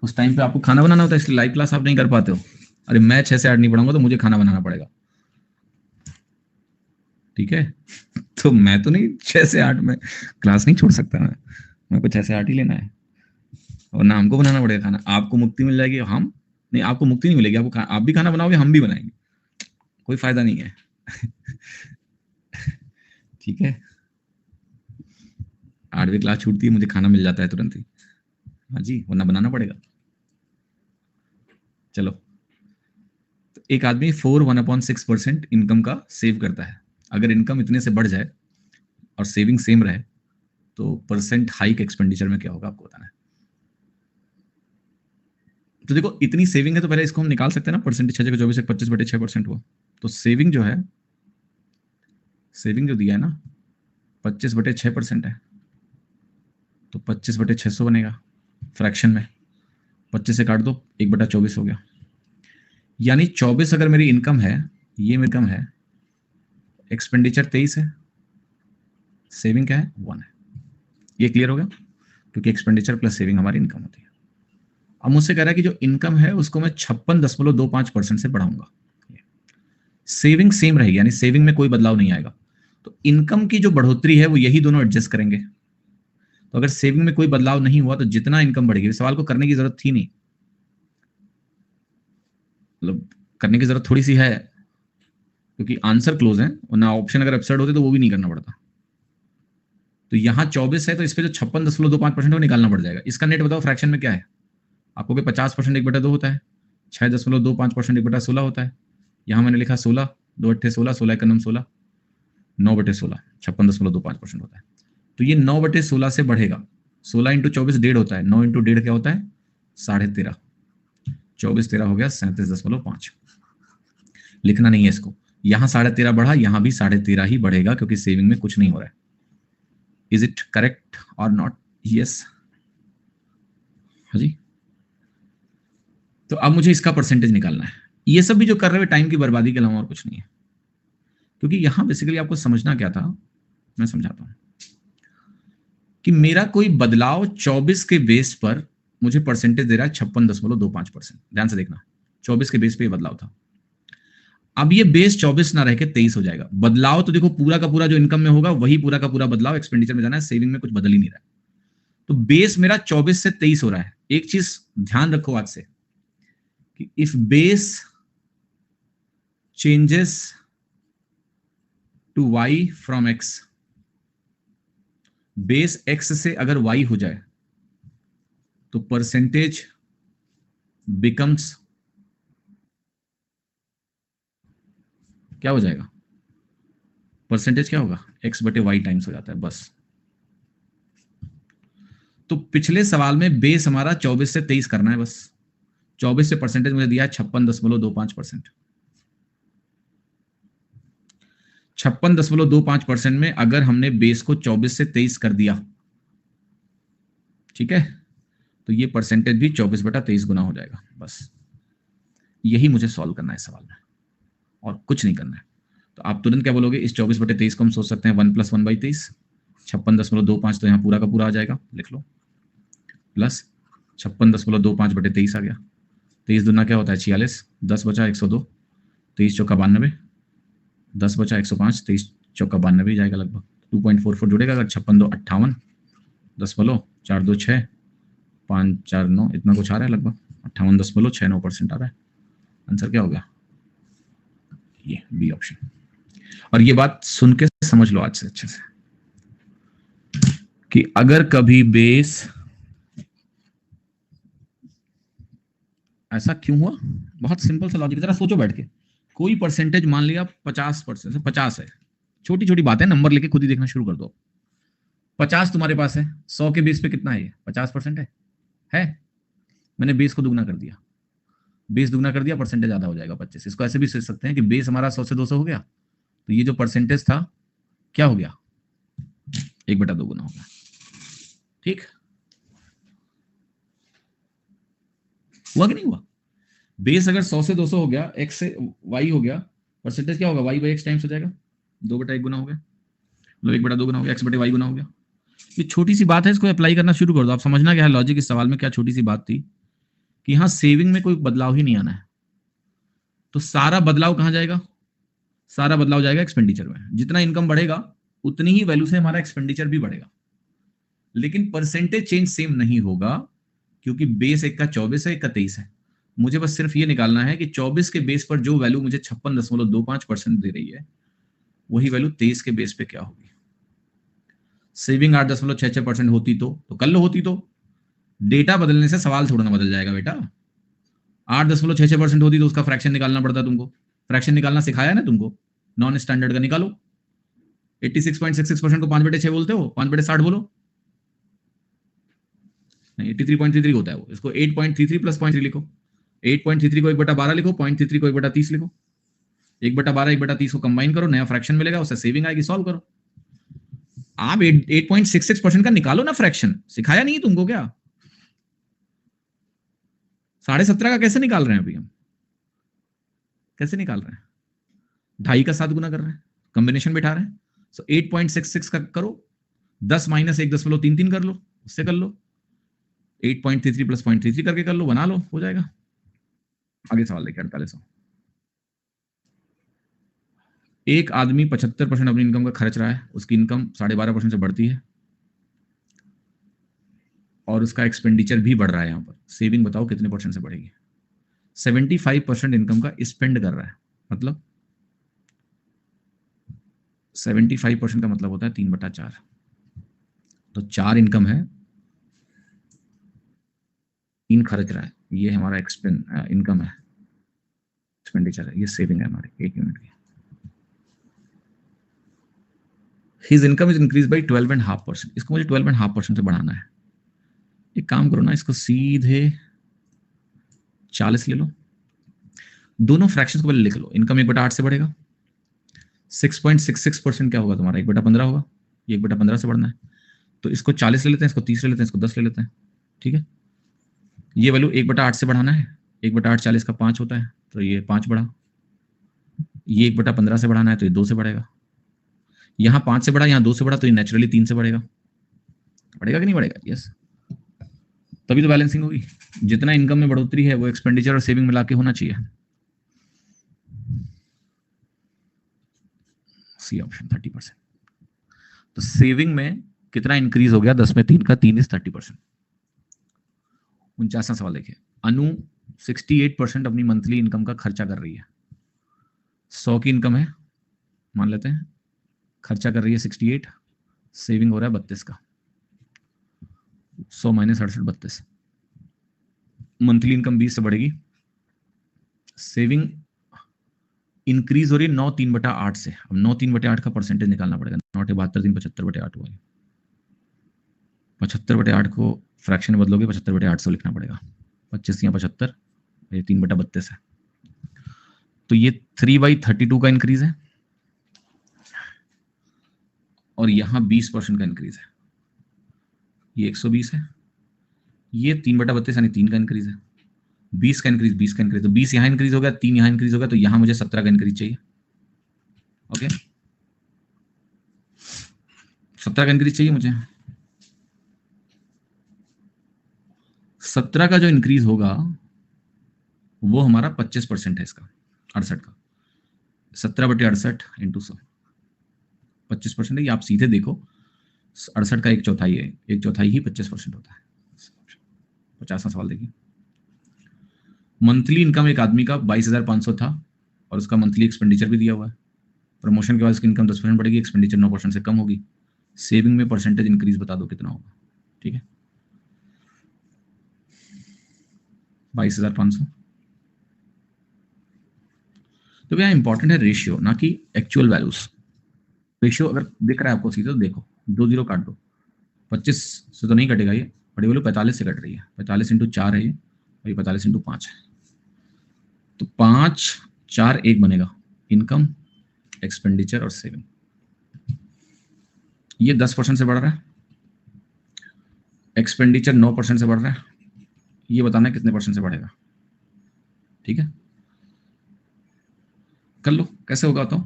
उस टाइम पे आपको खाना बनाना होता है, इसलिए लाइव क्लास आप नहीं कर पाते हो। अरे मैं 6 से 8 नहीं पढ़ाऊंगा तो मुझे खाना बनाना पड़ेगा। ठीक है, तो मैं तो नहीं 6 से 8 में क्लास नहीं छोड़ सकता। मैं को 6 से 8 ही लेना है, और ना हमको बनाना पड़ेगा खाना। आपको मुक्ति मिल जाएगी, हम नहीं, आपको मुक्ति नहीं मिलेगी। आपको आप भी खाना बनाओगे, हम भी बनाएंगे, कोई फायदा नहीं है। ठीक है, 8वीं क्लास छूटती है, मुझे खाना मिल जाता है तुरंत ही। हाँ जी, वरना बनाना पड़ेगा। चलो, तो एक आदमी 4 1/6% इनकम का सेव करता है। अगर इनकम इतने से बढ़ जाए और सेविंग सेम रहे तो परसेंट हाइक एक्सपेंडिचर में क्या होगा आपको बताना है। तो देखो इतनी सेविंग है तो पहले इसको हम निकाल सकते हैं ना, परसेंटेज 6 24 25/6% हुआ। तो सेविंग जो है, सेविंग जो दिया है ना 25/6% है, तो 25/600 बनेगा फ्रैक्शन में। 25 से काट दो, 1/24 हो गया। यानी 24 अगर मेरी इनकम है, ये मेरी इनकम है, एक्सपेंडिचर 23 है, सेविंग क्या है 1 है। ये क्लियर हो गया, क्योंकि एक्सपेंडिचर प्लस सेविंग हमारी इनकम होती है। अब मुझसे कह रहा है कि जो इनकम है उसको मैं 56.25% से बढ़ाऊंगा। सेविंग सेम रहेगी, यानी सेविंग में कोई बदलाव नहीं आएगा। तो इनकम की जो बढ़ोतरी है वो यही दोनों एडजस्ट करेंगे। तो अगर सेविंग में कोई बदलाव नहीं हुआ तो जितना इनकम बढ़ेगी, सवाल को करने की जरूरत थी नहीं, मतलब करने की जरूरत थोड़ी सी है, क्योंकि आंसर क्लोज है, और ना ऑप्शन अगर अपसाइड होते तो वो भी नहीं करना पड़ता। तो यहाँ 24 है तो इस पे जो 56.25% वो निकालना पड़ जाएगा। इसका नेट बताओ फ्रैक्शन में क्या है। आपको भी 50% 1/2 होता है, 6.25% 1/16 होता है। यहाँ मैंने लिखा 16, 2 अट्ठे 16, 16 एक नम 16, 9/16, 56.25% होता है। तो ये 9/16 से बढ़ेगा। 16 इंटू 24 1.5 होता है, 9 इंटू 1.5 क्या होता है 13.5, 24 13 हो गया 37.5। लिखना नहीं है इसको, यहाँ 13.5 बढ़ा, यहाँ भी 13.5 ही बढ़ेगा, क्योंकि सेविंग में कुछ नहीं हो रहा है। इज इट करेक्ट और नॉट? यस, हाँ जी। तो अब मुझे इसका परसेंटेज निकालना है। ये सब भी जो कर रहे हो टाइम की बर्बादी के अलावा और कुछ नहीं है, क्योंकि यहां बेसिकली आपको समझना क्या था, मैं समझाता हूं कि मेरा कोई बदलाव 24 के बेस पर मुझे परसेंटेज दे रहा है 56.25%। ध्यान से देखना, 24 के बेस पे ये बदलाव था। अब ये बेस 24 ना रह के 23 हो जाएगा। बदलाव तो देखो पूरा का पूरा जो इनकम में होगा वही पूरा का पूरा बदलाव एक्सपेंडिचर में जाना है, सेविंग में कुछ बदल ही नहीं रहा है। तो बेस मेरा 24 से 23 हो रहा है। एक चीज ध्यान रखो आज से कि if base changes to y from x, base x से अगर y हो जाए तो परसेंटेज बिकम्स क्या हो जाएगा, परसेंटेज क्या होगा, x बटे y टाइम्स हो जाता है बस। तो पिछले सवाल में बेस हमारा 24 से 23 करना है बस। 24 से परसेंटेज मुझे दिया है 56.25%। 56.25% में अगर हमने बेस को 24 से 23 कर दिया, ठीक है, तो ये परसेंटेज भी 24/23 गुना हो जाएगा बस। यही मुझे सॉल्व करना है सवाल में और कुछ नहीं करना है। तो आप तुरंत क्या बोलोगे, इस 24/23 को हम सोच सकते हैं 1 + 1/23, 56.25 तो यहाँ पूरा का पूरा आ जाएगा, लिख लो, प्लस 56.25/23 आ गया। 23 दूना क्या होता है 46, 10 बचा 102, 23 चौका 92, 10 बचा 105, 23 चौका 92 जाएगा लगभग। 2.44 जुड़ेगा अगर 56 2 58, 10 बोलो 4 2 6, 5 4 9, इतना कुछ आ रहा है लगभग 58.69% आ रहा है। आंसर क्या होगा, ये बी ऑप्शन। और ये बात सुन के समझ लो आज से अच्छे से कि अगर कभी बेस, ऐसा क्यों हुआ, बहुत सिंपल सा लॉजिक, जरा सोचो बैठ के। कोई परसेंटेज मान लिया 50% से 50 है, छोटी छोटी बातें, नंबर लेके खुद ही देखना शुरू कर दो। 50 तुम्हारे पास है, 100 के बेस पे कितना है, 50% है। मैंने बेस को दुगना कर दिया, बेस दुगना कर दिया, परसेंटेज आधा हो जाएगा 25। इसको ऐसे भी सोच सकते हैं कि बेस हमारा 100 से 200 हो गया, तो ये जो परसेंटेज था क्या हो गया, 1/2 गुना हो गया। ठीक हुआ कि नहीं हुआ। बेस अगर 100 से 200 हो गया, x से y हो गया, परसेंटेज क्या होगा, y/x टाइम्स हो जाएगा, 2/1 गुना हो गया, मतलब 1/2 गुना हो गया, x/y गुना हो गया। ये छोटी सी बात है, इसको अप्लाई करना शुरू कर दो। आप समझना क्या है लॉजिक इस सवाल में, क्या छोटी सी बात थी कि यहाँ सेविंग में कोई बदलाव ही नहीं आना है, तो सारा बदलाव कहां जाएगा, सारा बदलाव जाएगा एक्सपेंडिचर में। जितना इनकम बढ़ेगा उतनी ही वैल्यू से हमारा एक्सपेंडिचर भी बढ़ेगा, लेकिन परसेंटेज चेंज सेम नहीं होगा, क्योंकि बेस एक का 24 है, एक का 23 है। मुझे बस सिर्फ ये निकालना है कि 24 के बेस पर जो वैल्यू मुझे 56.25% दे रही है, वही वैल्यू 23 के बेस पे क्या होगी। सेविंग 8.66% होती तो कर लो, होती तो। डेटा बदलने से सवाल थोड़ा ना बदल जाएगा बेटा। 8.66% होती तो उसका फ्रैक्शन निकालना पड़ता तुमको, फ्रैक्शन निकालना सिखाया ना तुमको, नॉन स्टैंडर्ड का निकालो। 86.66% को 5/6 बोलते हो, 5/60 बोलो, नहीं 83.33 होता है वो, इसको 8.33 + 0.3 लिखो। 8.33 को 1/12 लिखो, 0.33 को 1/30 लिखो, 1/12 1/30 को कंबाइन करो, नया फ्रैक्शन मिलेगा, उससे सेविंग आएगी, सॉल्व करो। आप 8.66% का निकालो ना फ्रैक्शन, सिखाया नहीं तुमको क्या। 17.5 का कैसे निकाल रहे हैं अभी हम, कैसे निकाल रहे हैं, 2.5 का 7 गुना कर रहे हैं, कॉम्बिनेशन बिठा रहे हैं। सो 8.66 का करो, 10 - 1.33 कर लो, उससे कर लो, 8.33 + 0.33 करके कर लो, बना लो, हो जाएगा। आगे सवाल देखिए 48। एक आदमी 75% अपनी इनकम का खर्च रहा है, उसकी इनकम 12.5% से बढ़ती है और उसका एक्सपेंडिचर भी बढ़ रहा है। यहाँ पर सेविंग बताओ कितने परसेंट से बढ़ेगी। 75% इनकम का स्पेंड कर रहा है, मतलब 75% का मतलब होता है 3/4। तो 4 इनकम है, 3 खर्च रहा है, ये हमारा इनकम है, एक्सपेंडिचर है, ये सेविंग है हमारी। 1 यूनिट की his income is increase by 12.5%, इसको मुझे 12.5% से बढ़ाना है। एक काम करो ना, इसको सीधे 40 ले लो, दोनों फ्रैक्शंस को पहले लिख लो। इनकम 1/8 से बढ़ेगा, 6.66% क्या होगा तुम्हारा, 1/15 होगा, ये 1/15 से बढ़ना है, तो इसको 40 ले लेते हैं, इसको 30 ले लेते हैं, इसको 10 ले लेते हैं, ठीक है। ये वैल्यू 1/8 से बढ़ाना है, 1/8 40 का 5 होता है, तो ये 5 बढ़ा। ये 1/15 से बढ़ाना है, तो ये 2 से बढ़ेगा। यहाँ 5 से बढ़ा, यहाँ 2 से बढ़ा, तो ये नेचुरली 3 से बढ़ेगा। बढ़ेगा कि नहीं बढ़ेगा, यस, तभी तो बैलेंसिंग होगी। जितना इनकम में बढ़ोतरी है वो एक्सपेंडिचर और सेविंग मिला के होना चाहिए। C option 30%। तो सेविंग में कितना इंक्रीज हो गया? 10 में 3 का 3 इज 30%। 49वां सवाल देखिए, अनु 68% अपनी मंथली इनकम का खर्चा कर रही है। 100 की इनकम है मान लेते हैं, खर्चा कर रही है 68, सेविंग हो रहा है 32 का। 100 माइनस 68 32, मंथली इनकम 20 से बढ़ेगी, सेविंग इंक्रीज हो रही है 9 3/8 से। अब 9 3/8 का परसेंटेज निकालना पड़ेगा। 9 72 3 75/8 हुआ। 75/8 को फ्रैक्शन में बदलोगे 75/8 से लिखना पड़ेगा। 25 या 75, ये 3/32 है। तो ये 3/32 का इंक्रीज है और यहां 20% का इंक्रीज है। ये 120 है, ये 3/32 यानी 3 का इंक्रीज है। 20 का इंक्रीज, 20 का इंक्रीज, तो 20 यहां इंक्रीज हो गया, 3 यहां इंक्रीज हो गया, तो यहां मुझे 17 का इंक्रीज चाहिए। ओके, 17 का इंक्रीज चाहिए मुझे। 17 का जो इंक्रीज होगा वो हमारा 25% है इसका, 68 का। 17/68 इंटू 100, 25% है। ये आप सीधे देखो, 68 का 1/4 है, 1/4 ही 25% होता है। 50वां सवाल देखिए, मंथली इनकम एक आदमी का 22,500 था और उसका मंथली एक्सपेंडिचर भी दिया हुआ है। प्रमोशन के बाद उसकी इनकम 10% बढ़ेगी, एक्सपेंडिचर 9% से कम होगी। सेविंग में परसेंटेज इंक्रीज बता दो कितना होगा। ठीक है, 22,500। तो भैया इंपॉर्टेंट है रेशियो, ना कि एक्चुअल वैल्यूज। रेशियो अगर दिख रहा है आपको सीधे तो देखो, 2 0 काट दो। 25 से तो नहीं कटेगा ये, बड़ी बोलो 45 से कट रही है। 45 इंटू 4 है ये, और ये 45 इंटू 5 है। तो 5 4 1 बनेगा, इनकम, एक्सपेंडिचर और सेविंग। ये 10% से बढ़ रहा है, एक्सपेंडिचर 9% से बढ़ रहा है। ये बताना है कितने परसेंट से बढ़ेगा। ठीक है, कर लो, कैसे होगा तो।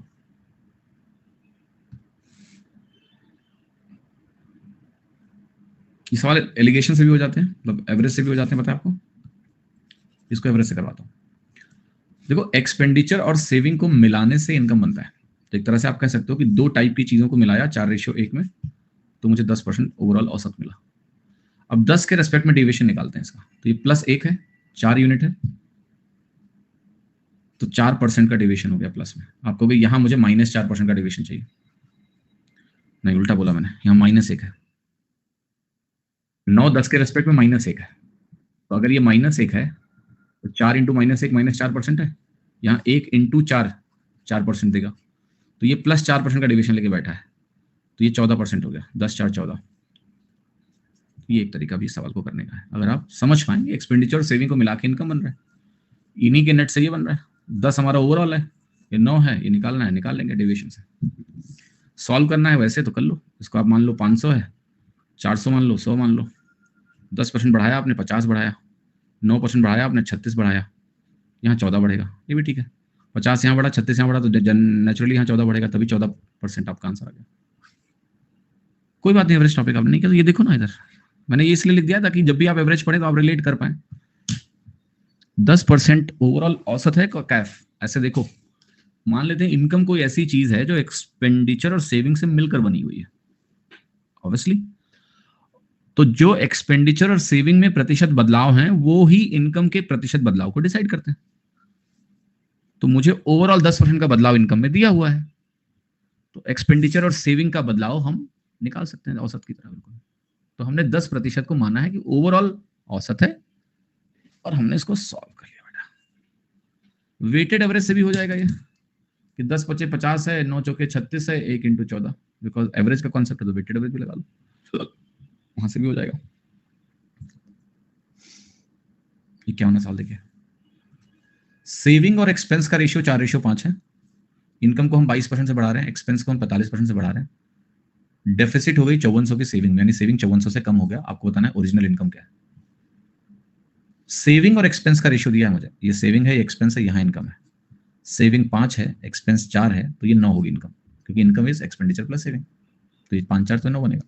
ये सवाल एलिगेशन से भी हो जाते हैं, मतलब एवरेज से भी हो जाते हैं, पता है आपको। इसको एवरेज से करवाता हूं। देखो, एक्सपेंडिचर और सेविंग को मिलाने से इनकम बनता है। तो एक तरह से आप कह सकते हो कि 2 टाइप की चीजों को मिलाया 4:1 में, तो मुझे 10% ओवरऑल औसत मिला। अब 10 के रेस्पेक्ट में डेविएशन निकालते हैं इसका। तो ये +1 है, 4 यूनिट है, तो 4% का डेविएशन हो गया प्लस में। आप कहोगे यहां मुझे -4% का डेविएशन चाहिए। नहीं, उल्टा बोला मैंने, यहां -1 है। 9 10 के रेस्पेक्ट में -1 है, तो अगर ये -1 है तो 4 इंटू -1 -4% है। यहाँ 1 इंटू 4 4% देगा, तो ये +4% का डेविएशन लेके बैठा है, तो ये 14% हो गया। 10 4 14। ये एक तरीका भी इस सवाल को करने का है, अगर आप समझ पाएंगे। एक्सपेंडिचर और सेविंग को मिला के इनकम बन रहा है, इन्हीं के नेट से ये बन रहा है। 10 हमारा ओवरऑल है, ये 9 है, ये निकालना है, निकाल लेंगे डेविएशन से। सॉल्व करना है वैसे तो कर लो। इसको आप मान लो 500 है, 400 मान लो, 100 मान लो। 10% बढ़ाया आपने, 50 बढ़ाया। 9% बढ़ाया आपने, 36 बढ़ाया। यहाँ 14 बढ़ेगा, ये भी ठीक है। 50 यहाँ बढ़ा, 36 यहाँ बढ़ा, तो नेचुरली यहाँ 14 बढ़ेगा, तभी 14% आपका आंसर आ गया। कोई बात नहीं, एवरेज टॉपिक आपने नहीं किया तो ये देखो ना, इधर मैंने ये इसलिए लिख दिया ताकि जब भी आप एवरेज पढ़े तो आप रिलेट कर पाए। 10% ओवरऑल औसत है कैफ। ऐसे देखो, मान लेते हैं इनकम कोई ऐसी चीज है जो एक्सपेंडिचर और सेविंग से मिलकर बनी हुई है, ऑब्वियसली। तो जो एक्सपेंडिचर और सेविंग में प्रतिशत बदलाव हैं वो ही इनकम के प्रतिशत बदलाव को डिसाइड करते हैं। तो मुझे ओवरऑल 10% का बदलाव इनकम में दिया हुआ है, तो एक्सपेंडिचर और सेविंग का बदलाव हम निकाल सकते हैं औसत की तरह, बिल्कुल। तो हमने 10% को माना है कि ओवरऑल औसत है, और हमने इसको सॉल्व कर लिया बेटा। वेटेड एवरेज से भी हो जाएगा ये कि 10 5 50 है, 9 चौके 36 है, 1 इंटू 14, बिकॉज एवरेज का कॉन्सेप्ट है, तो वेटेड एवरेज भी लगा लो, वहां से भी हो जाएगा। 51वां सवाल देखिए, सेविंग और एक्सपेंस का रेशियो 4:5 है। इनकम को हम 22% से बढ़ा रहे हैं, एक्सपेंस को हम 45% से बढ़ा रहे हैं। डेफिसिट हो गई 5400 की सेविंग, यानी सेविंग 5400 से कम हो गया। आपको बताना है ओरिजिनल इनकम क्या है। सेविंग और एक्सपेंस का रेशियो दिया है मुझे, ये सेविंग है, ये एक्सपेंस है, यहाँ इनकम है। सेविंग 5 है, एक्सपेंस 4 है, तो ये 9 होगी इनकम, क्योंकि income is expenditure plus saving, तो ये 5 4 तो 9 बनेगा।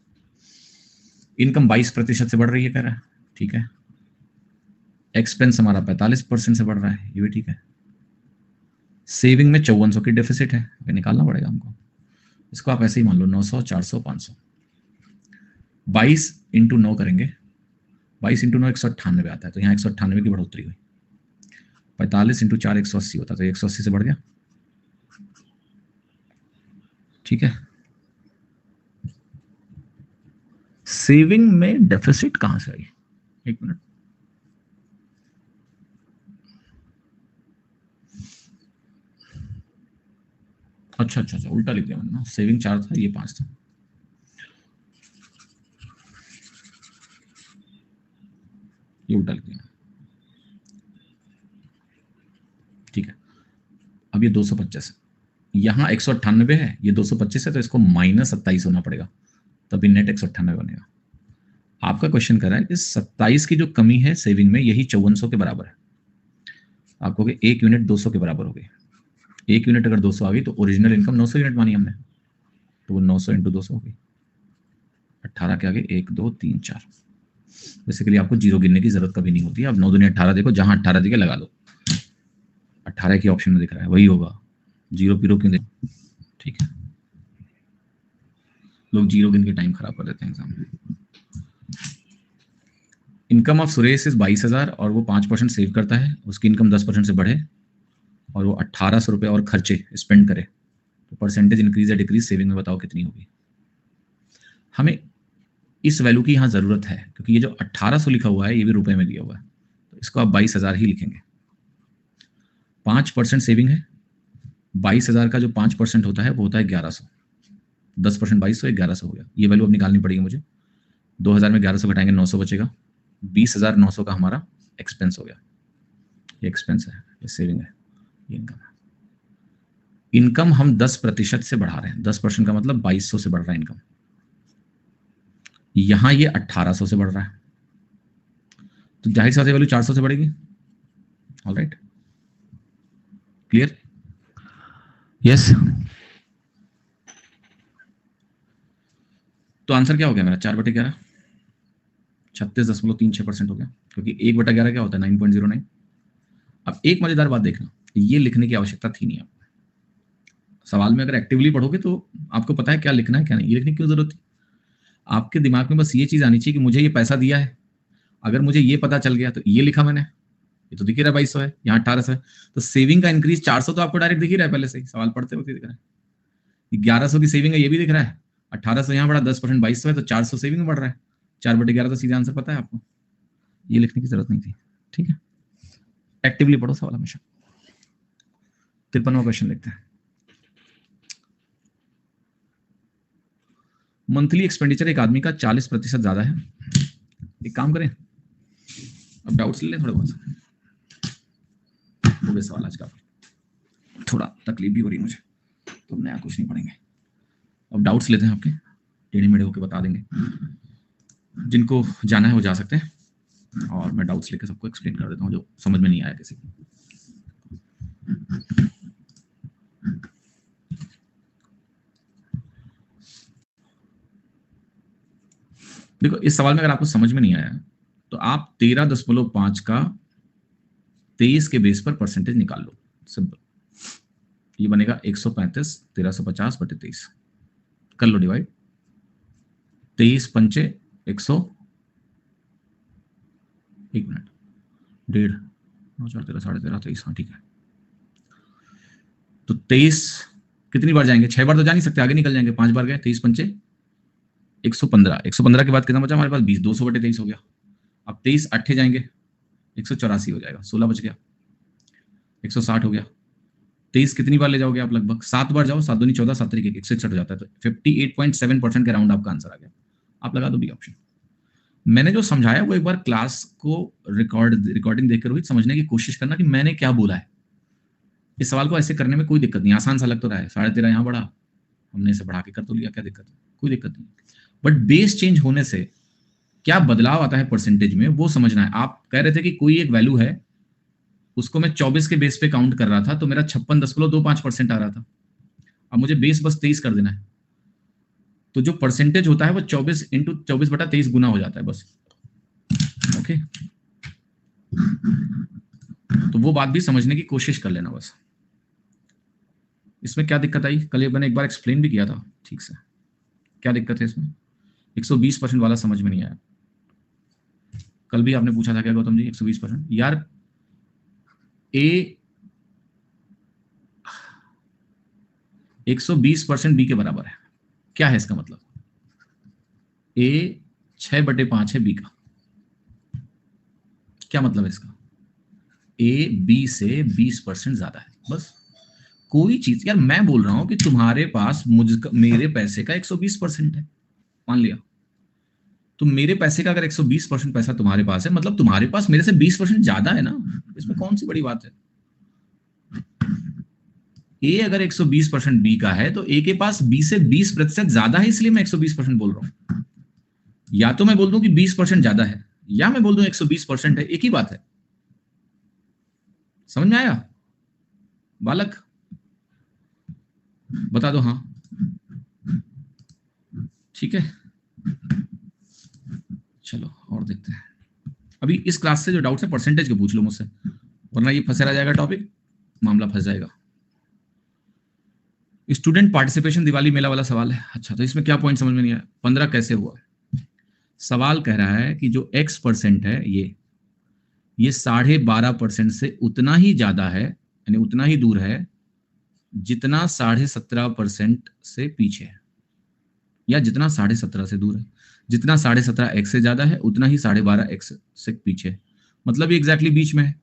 इनकम 22% से बढ़ रही है कह रहा है, ठीक है। एक्सपेंस हमारा 45% से बढ़ रहा है, ये भी ठीक है। सेविंग में 5400 की डेफिसिट है, ये निकालना पड़ेगा हमको। इसको आप ऐसे ही मान लो 900, 400, 500। 22 इंटू 9 करेंगे, 22 इंटू 9 198 आता है, तो यहाँ 198 की बढ़ोतरी हुई। 45 इंटू 4 180 होता है, तो 180 से बढ़ गया। ठीक है, सेविंग में डेफिसिट कहां से आई? एक मिनट, अच्छा अच्छा अच्छा, उल्टा लिख दिया मैंने ना, सेविंग 4 था, ये 5 था। ये उल्टा लिख दिया, ठीक है। अब ये 225 है, यहाँ 198 है, ये 225 है, तो इसको -27 होना पड़ेगा, तभी नेट 198 बनेगा। आपका क्वेश्चन कर रहा है कि 27 की जो कमी है सेविंग में, यही 5400 के बराबर है। आप कहोगे 1 यूनिट 200 के बराबर हो गई। 1 यूनिट अगर 200 आ गई तो ओरिजिनल इनकम 900 यूनिट मानी हमने, तो वो 900 इंटू 200 हो गई। 18 के आगे 1 2 3 4। बेसिकली आपको जीरो गिनने की जरूरत कभी नहीं होती है। अब 9 दूनी 18 देखो, जहां 18 दिखे लगा दो। 18 की ऑप्शन में दिख रहा है, वही होगा। जीरो पीरो क्यों दे? ठीक है, लोग जीरो गिन के टाइम खराब कर देते हैं एग्जाम में। इनकम ऑफ सुरेश इज 22,000 और वो 5% सेव करता है, उसकी इनकम 10% से बढ़े और वो 1800 रुपये और खर्चे स्पेंड करे, तो परसेंटेज इंक्रीज या डिक्रीज सेविंग में बताओ कितनी होगी? हमें इस वैल्यू की यहाँ जरूरत है, क्योंकि ये जो 1800 लिखा हुआ है ये भी रुपए में दिया हुआ है, तो इसको आप 22,000 ही लिखेंगे। 5% सेविंग है, 22,000 का जो 5% होता है वो होता है 1100। 10% 2200, 1100 हो गया। ये वैल्यू अब निकालनी पड़ेगी मुझे। 2000 में 1100 घटाएंगे 900 बचेगा। 20,900 का हमारा एक्सपेंस हो गया। ये एक्सपेंस है, ये सेविंग है, ये इनकम है। इनकम हम 10% से बढ़ा रहे हैं। 10% का मतलब 2200 से बढ़ रहा है इनकम। यहां ये 1800 से बढ़ रहा है, तो जाहिर सी बात है वैल्यू 400 से बढ़ेगी। Alright, clear? यस। तो आंसर क्या हो गया मेरा? 4/11, 36.36% हो गया, क्योंकि 1/11 क्या होता है? 9.09। अब एक मजेदार बात देखना, ये लिखने की आवश्यकता थी नहीं। आपको सवाल में अगर एक्टिवली पढ़ोगे तो आपको पता है क्या लिखना है क्या नहीं, ये लिखने की क्यों जरूरत थी? आपके दिमाग में बस ये चीज आनी चाहिए कि मुझे ये पैसा दिया है, अगर मुझे ये पता चल गया तो ये लिखा मैंने, ये तो दिख ही रहा है 2200 है, यहाँ 1800 है, तो सेविंग का इंक्रीज 400 तो आपको डायरेक्ट दिख ही रहा है, पहले से ही सवाल पढ़ते वक्त दिख रहा है। 1100 की सेविंग है, ये भी दिख रहा है। 1800 यहाँ बढ़ा, 10% 2200 है, तो 400 सेविंग बढ़ रहा है। 4/11 तो सीधा आंसर पता है आपको, ये लिखने की जरूरत नहीं थी। ठीक है, एक्टिवली पढ़ो सवाल हमेशा। 53वां क्वेश्चन देखते हैं। मंथली एक्सपेंडिचर एक आदमी का 40% ज्यादा है। एक काम करें, अब डाउट्स ले लें थोड़े बहुत। हो गया सवाल आज का, थोड़ा तकलीफ भी हो रही मुझे, तो नया कुछ नहीं पढ़ेंगे। अब डाउट्स लेते हैं आपके, टेढ़े मेढ़े होकर बता देंगे। जिनको जाना है वो जा सकते हैं, और मैं डाउट्स लेकर सबको एक्सप्लेन कर देता हूँ जो समझ में नहीं आया किसी को। देखो, इस सवाल में अगर आपको समझ में नहीं आया तो आप 13.5 का 23 के बेस पर परसेंटेज निकाल लो। सिंपल, ये बनेगा 135 1350 बटे 23। कर लो डिवाइड, 23 पंचे 100, 1 मिनट, 1.5 9 4 13 13.5 23, हाँ ठीक है। तो 23 कितनी बार जाएंगे? 6 बार तो जा नहीं सकते, आगे निकल जाएंगे। 5 बार गए, 23 पंचे 115। 115 के बाद कितना बचा हमारे पास? 20। 200 बटे 23 हो गया। अब 23 8 जाएंगे, 184 हो जाएगा। 16 बच गया, 160 हो गया। 23 कितनी बार ले जाओगे आप? लगभग 7 बार जाओ। 7 दूनी 14, 7 तरीके 161 हो जाता है, तो 58.7% के राउंड आपका आंसर आ गया। आप लगा दो बी ऑप्शन। मैंने जो समझाया वो एक बार क्लास को रिकॉर्डिंग देखकर रोहित समझने की कोशिश करना कि मैंने क्या बोला है। इस सवाल को ऐसे करने में कोई दिक्कत नहीं, आसान सा लग तो रहा है। 13.5 यहाँ बढ़ा, हमने इसे बढ़ा के कर तो लिया, क्या दिक्कत है? कोई दिक्कत नहीं। बट बेस चेंज होने से क्या बदलाव आता है परसेंटेज में, वो समझना है। आप कह रहे थे कि कोई एक वैल्यू है, उसको मैं 24 के बेस पे काउंट कर रहा था, तो मेरा 56.25% आ रहा था। अब मुझे बेस बस 23 कर देना है, तो जो परसेंटेज होता है वो 24 इंटू 24/23 गुना हो जाता है बस। ओके, तो वो बात भी समझने की कोशिश कर लेना बस। इसमें क्या दिक्कत आई? कल ये मैंने एक बार एक्सप्लेन भी किया था ठीक से। क्या दिक्कत है इसमें? 120% वाला समझ में नहीं आया। कल भी आपने पूछा था क्या गौतम जी 120%? यार ए 120% बी के बराबर है। क्या है इसका मतलब? ए 6/5 है बी का। क्या मतलब है इसका? ए बी से 20% ज्यादा है। बस कोई चीज, यार मैं बोल रहा हूं कि तुम्हारे पास मेरे पैसे का 120% है, मान लिया। तो मेरे पैसे का अगर 120% पैसा तुम्हारे पास है, मतलब तुम्हारे पास मेरे से 20% ज्यादा है ना। इसमें कौन सी बड़ी बात है? ए अगर 120% बी का है तो ए के पास बी से 20% ज्यादा है, इसलिए मैं 120% बोल रहा हूं। या तो मैं बोल दूं कि 20% ज्यादा है, या मैं बोल दूं 120% है, एक ही बात है। समझ में आया बालक? बता दो हाँ। ठीक है, चलो और देखते हैं। अभी इस क्लास से जो डाउट्स है परसेंटेज के पूछ लो मुझसे, वरना ये फंसे रह जाएगा टॉपिक, मामला फंस जाएगा। स्टूडेंट पार्टिसिपेशन दिवाली मेला वाला सवाल है। अच्छा, तो इसमें क्या पॉइंट समझ में नहीं आया? 15 कैसे हुआ? सवाल कह रहा है कि जो x% है ये 12.5% से उतना ही ज्यादा है, यानी उतना ही दूर है जितना 17.5% से पीछे है, या जितना 17.5 से दूर है। जितना 17.5 x से ज्यादा है उतना ही 12.5 x से पीछे है। मतलब ये एग्जैक्टली बीच में है।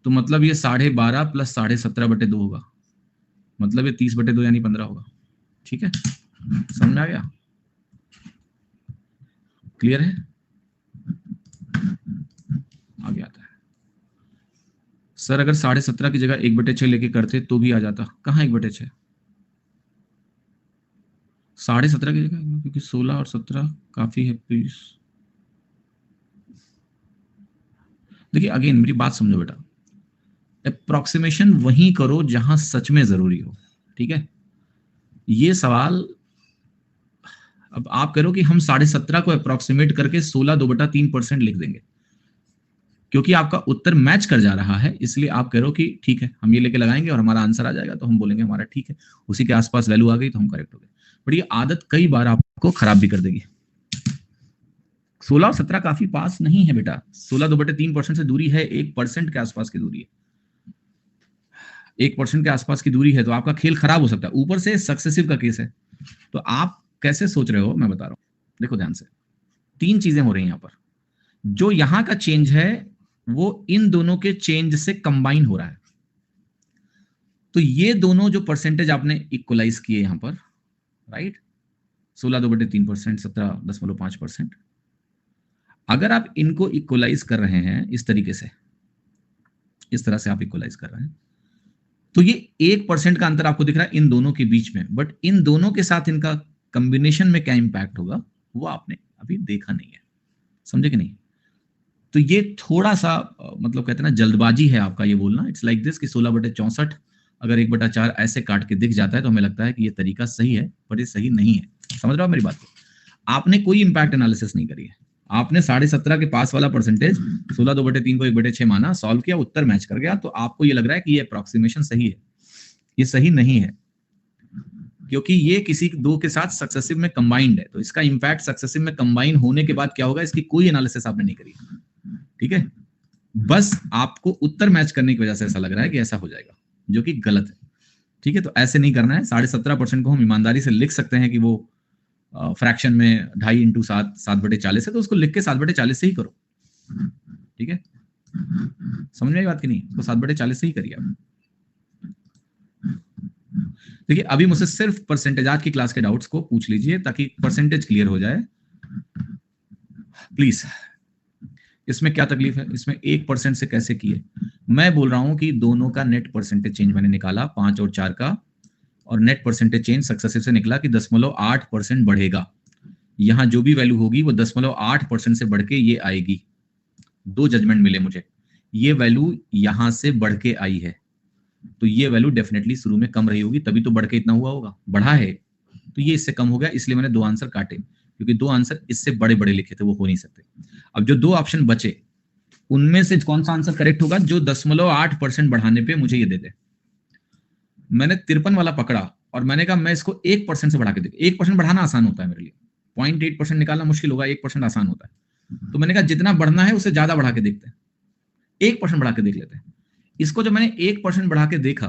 तो मतलब ये 12.5 प्लस 17.5/2 होगा। मतलब ये 30/2 यानी 15 होगा। ठीक है, समझ में आ गया? क्लियर है? आगे आता है सर, अगर 17.5 की जगह 1/6 लेके करते तो भी आ जाता। कहाँ 1/6? 17.5 की जगह, क्योंकि 16 और 17 काफी है प्लीज। देखिए अगेन मेरी बात समझो बेटा, अप्रोक्सीमेशन वहीं करो जहां सच में जरूरी हो। ठीक है, ये सवाल अब आप करो कि हम 17.5 को अप्रोक्सीमेट करके 16/2/3% लिख देंगे, क्योंकि आपका उत्तर मैच कर जा रहा है, इसलिए आप कह रहे हो कि ठीक है हम ये लेके लगाएंगे और हमारा आंसर आ जाएगा, तो हम बोलेंगे हमारा ठीक है, उसी के आसपास वैल्यू आ गई तो हम करेक्ट हो गए। बट ये आदत कई बार आपको खराब भी कर देगी। 16 और 17 काफी पास नहीं है बेटा। 16/3% से दूरी है, 1% के आसपास की दूरी है। 1% के आसपास की दूरी है तो आपका खेल खराब हो सकता है। ऊपर से सक्सेसिव का केस है, तो आप कैसे सोच रहे हो मैं बता रहा हूं। देखो ध्यान से, 3 चीजें हो रही हैं यहां पर। जो यहां का चेंज है वो इन दोनों के चेंज से कंबाइन हो रहा है। तो ये दोनों जो परसेंटेज आपने इक्वलाइज किए यहां पर, राइट, 16/3%, 17.5%, अगर आप इनको इक्वलाइज कर रहे हैं इस तरीके से, इस तरह से आप इक्वलाइज कर रहे हैं, तो ये 1% का अंतर आपको दिख रहा है इन दोनों के बीच में। बट इन दोनों के साथ इनका कॉम्बिनेशन में क्या इंपैक्ट होगा वो आपने अभी देखा नहीं है। समझे कि नहीं? तो ये थोड़ा सा मतलब कहते हैं ना जल्दबाजी है आपका ये बोलना। इट्स लाइक दिस कि 16/64 अगर 1/4 ऐसे काट के दिख जाता है तो हमें लगता है कि ये तरीका सही है, पर ये सही नहीं है। समझ रहे हो मेरी बात को? आपने कोई इंपैक्ट एनालिसिस नहीं करी है। आपने 17.5 के पास वाला परसेंटेज 16/2/3 को 1/6 माना, सॉल्व किया, उत्तर मैच कर गया, तो आपको ये लग रहा है कि ये अप्रोक्सीमेशन सही है। ये सही नहीं है, क्योंकि ये किसी दो के साथ सक्सेसिव में कंबाइंड है। तो इसका इंपैक्ट सक्सेसिव में कंबाइन होने के बाद क्या होगा, इसकी कोई एनालिसिस आपने नहीं करी। ठीक है, बस आपको उत्तर मैच करने की वजह से ऐसा लग रहा है कि ऐसा हो जाएगा, जो कि गलत है। ठीक है, तो ऐसे नहीं करना है। 17.5% को हम ईमानदारी से लिख सकते हैं कि वो फ्रैक्शन में 2.5 × 7 7/40 है, तो उसको लिख के 7/40 से ही करो। ठीक है, समझ में आई बात की नहीं? उसको 7/40 से ही करिए आप। देखिए अभी मुझसे सिर्फ परसेंटेज, आज की क्लास के डाउट्स को पूछ लीजिए ताकि परसेंटेज क्लियर हो जाए प्लीज। इसमें क्या तकलीफ है? इसमें 1% से कैसे किए? मैं बोल रहा हूं कि दोनों का नेट परसेंटेज चेंज मैंने निकाला, 5 और 4 का, और नेट परसेंटेज चेंज सक्सेसिव से निकला कि 0.8% बढ़ेगा। यहां जो भी वैल्यू होगी वो 0.8% से बढ़ के ये आएगी। 2 जजमेंट मिले मुझे, ये वैल्यू यहां से बढ़ के आई है, तो ये वैल्यू डेफिनेटली शुरू में कम रही होगी, तभी तो बढ़ के इतना हुआ होगा। बढ़ा है तो ये इससे कम हो गया, इसलिए मैंने 2 आंसर काटे, क्योंकि 2 आंसर इससे बड़े बड़े लिखे थे, वो हो नहीं सकते। अब जो 2 ऑप्शन बचे उनमें से कौन सा आंसर करेक्ट होगा? जो 0.8% बढ़ाने पे मुझे ये दे दे। मैंने 53 वाला पकड़ा और मैंने कहा मैं इसको 1% से बढ़ा के देख। 1% बढ़ाना आसान होता है मेरे लिए, 0.8% निकालना मुश्किल होगा, 1% आसान होता है। तो मैंने कहा जितना बढ़ना है उससे ज्यादा बढ़ा के देखते हैं, 1% बढ़ा के देख लेते हैं। इसको जब मैंने 1% बढ़ा के देखा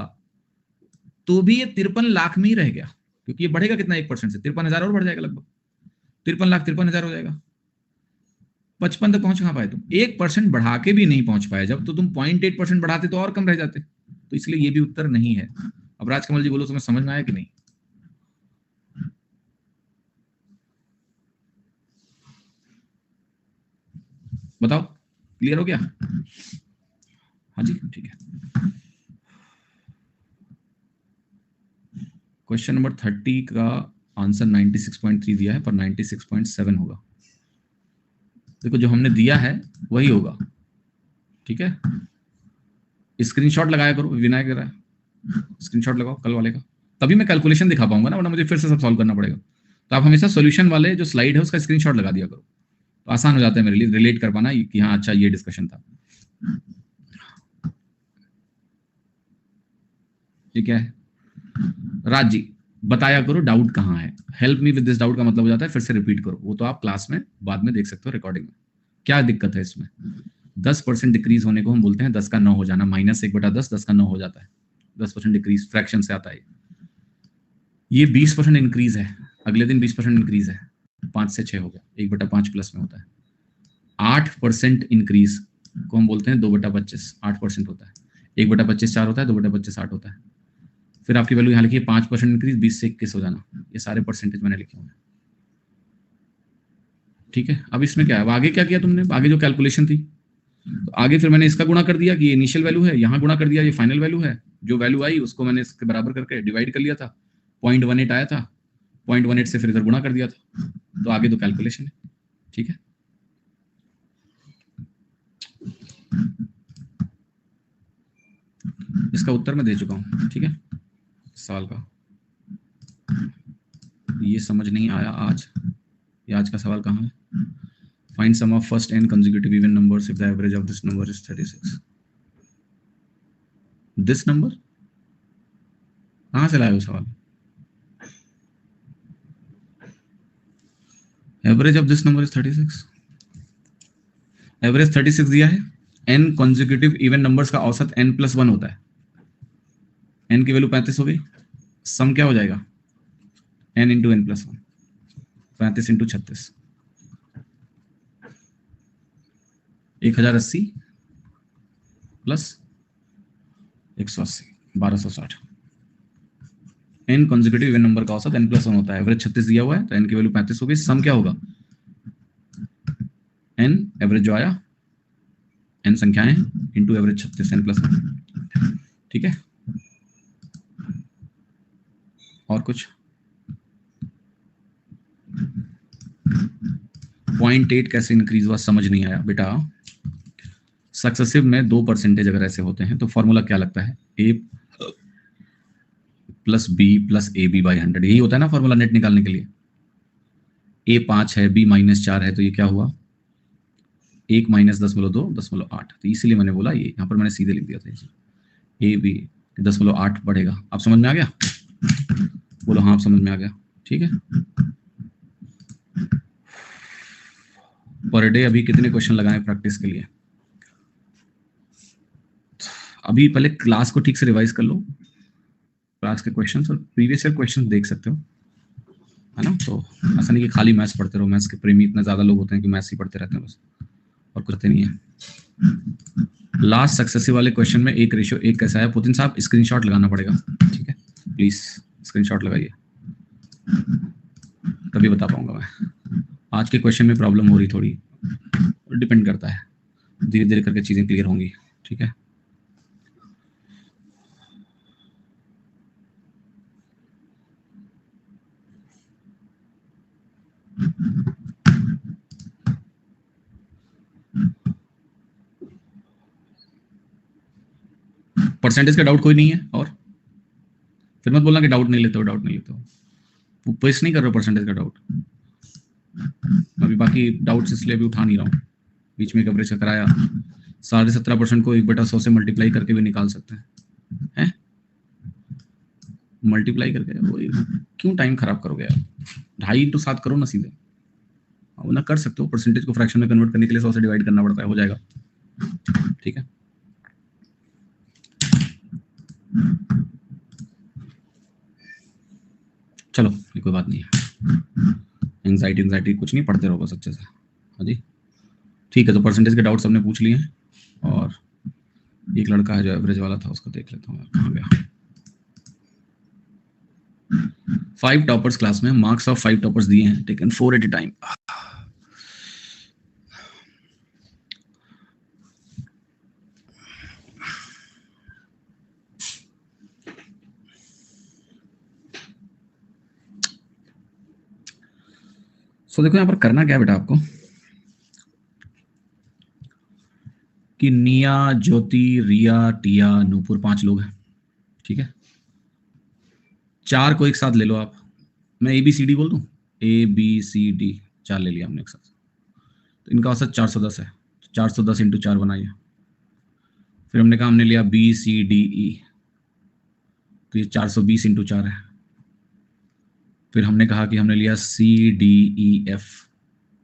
तो भी ये 53 लाख में ही रह गया, क्योंकि ये बढ़ेगा कितना 1% से, 53,000 और बढ़ जाएगा, लगभग 53,53,000 हो जाएगा। 55 तक पहुंच कहां पाए तुम, 1% बढ़ा के भी नहीं पहुंच पाए। जब तो तुम 0.8% बढ़ाते तो और कम रह जाते। तो इसलिए ये भी उत्तर नहीं है। अब राजकमल जी बोलो तुम्हें समझ में आया कि नहीं? बताओ, क्लियर हो गया? हाँ जी, ठीक है। क्वेश्चन नंबर 30 का आंसर 96.3 दिया है, पर 96.7 होगा। देखो जो हमने दिया है वही होगा, ठीक है। स्क्रीनशॉट लगाया करो, विनायक कह रहा है स्क्रीनशॉट लगाओ कल वाले का, तभी मैं कैलकुलेशन दिखा पाऊंगा ना, वरना मुझे फिर से सब सॉल्व करना पड़ेगा। तो आप हमेशा सॉल्यूशन वाले जो स्लाइड है उसका स्क्रीनशॉट लगा दिया करो, तो आसान हो जाता है मेरे लिए रिलेट कर पाना कि हाँ अच्छा ये डिस्कशन था। ये क्या है? राज जी बताया करो डाउट कहाँ है, help me with this doubt का मतलब हो जाता है फिर से रिपीट करो, वो तो आप क्लास में बाद में देख सकते हो रिकॉर्डिंग में। क्या दिक्कत है इसमें? 10% डिक्रीज होने को हम बोलते हैं 10 का 9 हो जाना, -1/10 10 का 9 हो जाता है। 10% डिक्रीज फ्रैक्शन से आता है। ये 20% इंक्रीज है, अगले दिन 20% इंक्रीज है, 5 से 6 हो गया, 1/5 प्लस में होता है। 8% इंक्रीज को हम बोलते हैं 2/25, 8% होता है। 1/25 4 होता है, 2/25 8 होता है। फिर आपकी वैल्यू यहाँ लिखिए 5% इंक्रीज 20 से 21 हो जाना, ये सारे परसेंटेज मैंने लिखे हुए हैं, ठीक है। अब इसमें क्या है, आगे क्या किया तुमने, आगे जो कैलकुलेशन थी, तो आगे फिर मैंने इसका गुणा कर दिया कि ये इनिशियल वैल्यू है, यहाँ गुणा कर दिया ये फाइनल वैल्यू है, जो वैल्यू आई उसको मैंने इसके बराबर करके डिवाइड कर लिया था, 0.18 आया था, 0.18 से फिर इधर गुणा कर दिया था, तो आगे तो कैलकुलेशन है, ठीक है। इसका उत्तर मैं दे चुका हूँ, ठीक है, सवाल का। ये समझ नहीं आया आज, ये आज का सवाल कहाँ है? Find sum of first n consecutive even numbers if the average of this number is 36. This number कहाँ से लाए हो सवाल? Average of this number is 36. Average 36 दिया है, n consecutive even numbers का औसत n+1 होता है, n की वैल्यू 35 हो गई, सम क्या हो जाएगा n into n+1, 35 into 36, 1080 plus 180, 1260। n consecutive even number का औसत n+1 होता है, एवरेज 36 दिया हुआ है तो n की वैल्यू 35 हो गई, सम क्या होगा n एवरेज जो आया, n संख्याएं इंटू एवरेज 36 n+1, ठीक है। और कुछ 0.8 कैसे इंक्रीज हुआ समझ नहीं आया बेटा। सक्सेसिव में 2% अगर ऐसे होते हैं तो फॉर्मूला क्या लगता है, a plus b plus a b by 100, यही होता है ना फॉर्मूला नेट निकालने के लिए। a 5 है, b -4 है, तो ये क्या हुआ 1 - 10.2 10.8, तो इसीलिए मैंने बोला ये यहाँ पर मैंने सीधे लिख दिया था, ए बी 10.8 बढ़ेगा। अब समझ में आ गया? बोलो हाँ, आप समझ में आ गया, ठीक है। पर डे अभी कितने क्वेश्चन लगाएं प्रैक्टिस के लिए? अभी पहले क्लास को ठीक से रिवाइज कर लो, क्लास के क्वेश्चंस और प्रीवियस ईयर क्वेश्चंस देख सकते हो, है ना। तो ऐसा नहीं कि खाली मैथ्स पढ़ते रहो, मैथ्स के प्रेमी इतना ज्यादा लोग होते हैं कि मैथ्स ही पढ़ते रहते हैं बस, और कुछ नहीं है। लास्ट सक्सेसिव वाले क्वेश्चन में 1:1 कैसा है पुतिन साहब, स्क्रीनशॉट लगाना पड़ेगा, ठीक है, प्लीज स्क्रीनशॉट लगाइए, तभी बता पाऊंगा मैं। आज के क्वेश्चन में प्रॉब्लम हो रही थोड़ी, डिपेंड करता है, धीरे धीरे करके चीजें क्लियर होंगी, ठीक है। परसेंटेज का डाउट कोई नहीं है? और फिर मत बोलना कि डाउट नहीं लेते हो, डाउट नहीं लेते हो, पेश नहीं कर रहे हो परसेंटेज का डाउट। अभी बाकी डाउट्स इसलिए भी उठा नहीं रहा हूँ, बीच में कवरेज का कराया, 17.5% को 1/100 से मल्टीप्लाई करके भी निकाल सकते हैं, मल्टीप्लाई करके वही, क्यों टाइम खराब करोगे यार? 2.5 into 7 करो ना सीधे, वो ना कर सकते हो। परसेंटेज को फ्रैक्शन में कन्वर्ट करने के लिए 100 से डिवाइड करना पड़ता है, हो जाएगा। ठीक है, चलो ये कोई बात नहीं है, एंजाइटी कुछ नहीं, पढ़ते रहो बस अच्छे से। हाँ जी ठीक है, तो परसेंटेज के डाउट सबने पूछ लिए हैं, और एक लड़का है जो एवरेज वाला था, उसको देख लेता हूँ कहाँ गया। 5 टॉपर्स क्लास में, मार्क्स ऑफ 5 टॉपर्स दिए हैं, टेकन 4 एट ए टाइम। सो देखो यहाँ पर करना क्या है बेटा आपको, कि निया, ज्योति, रिया, टिया, नूपुर 5 लोग हैं। ठीक है, 4 को एक साथ ले लो आप, मैं ABCD बोल दूं, ABCD 4 ले लिया हमने एक साथ, तो इनका औसत 410 है, 410 इंटू 4 बनाइए। फिर हमने कहा हमने लिया BCDE, तो ये 420 इंटू 4 है। फिर हमने कहा कि हमने लिया CDEF,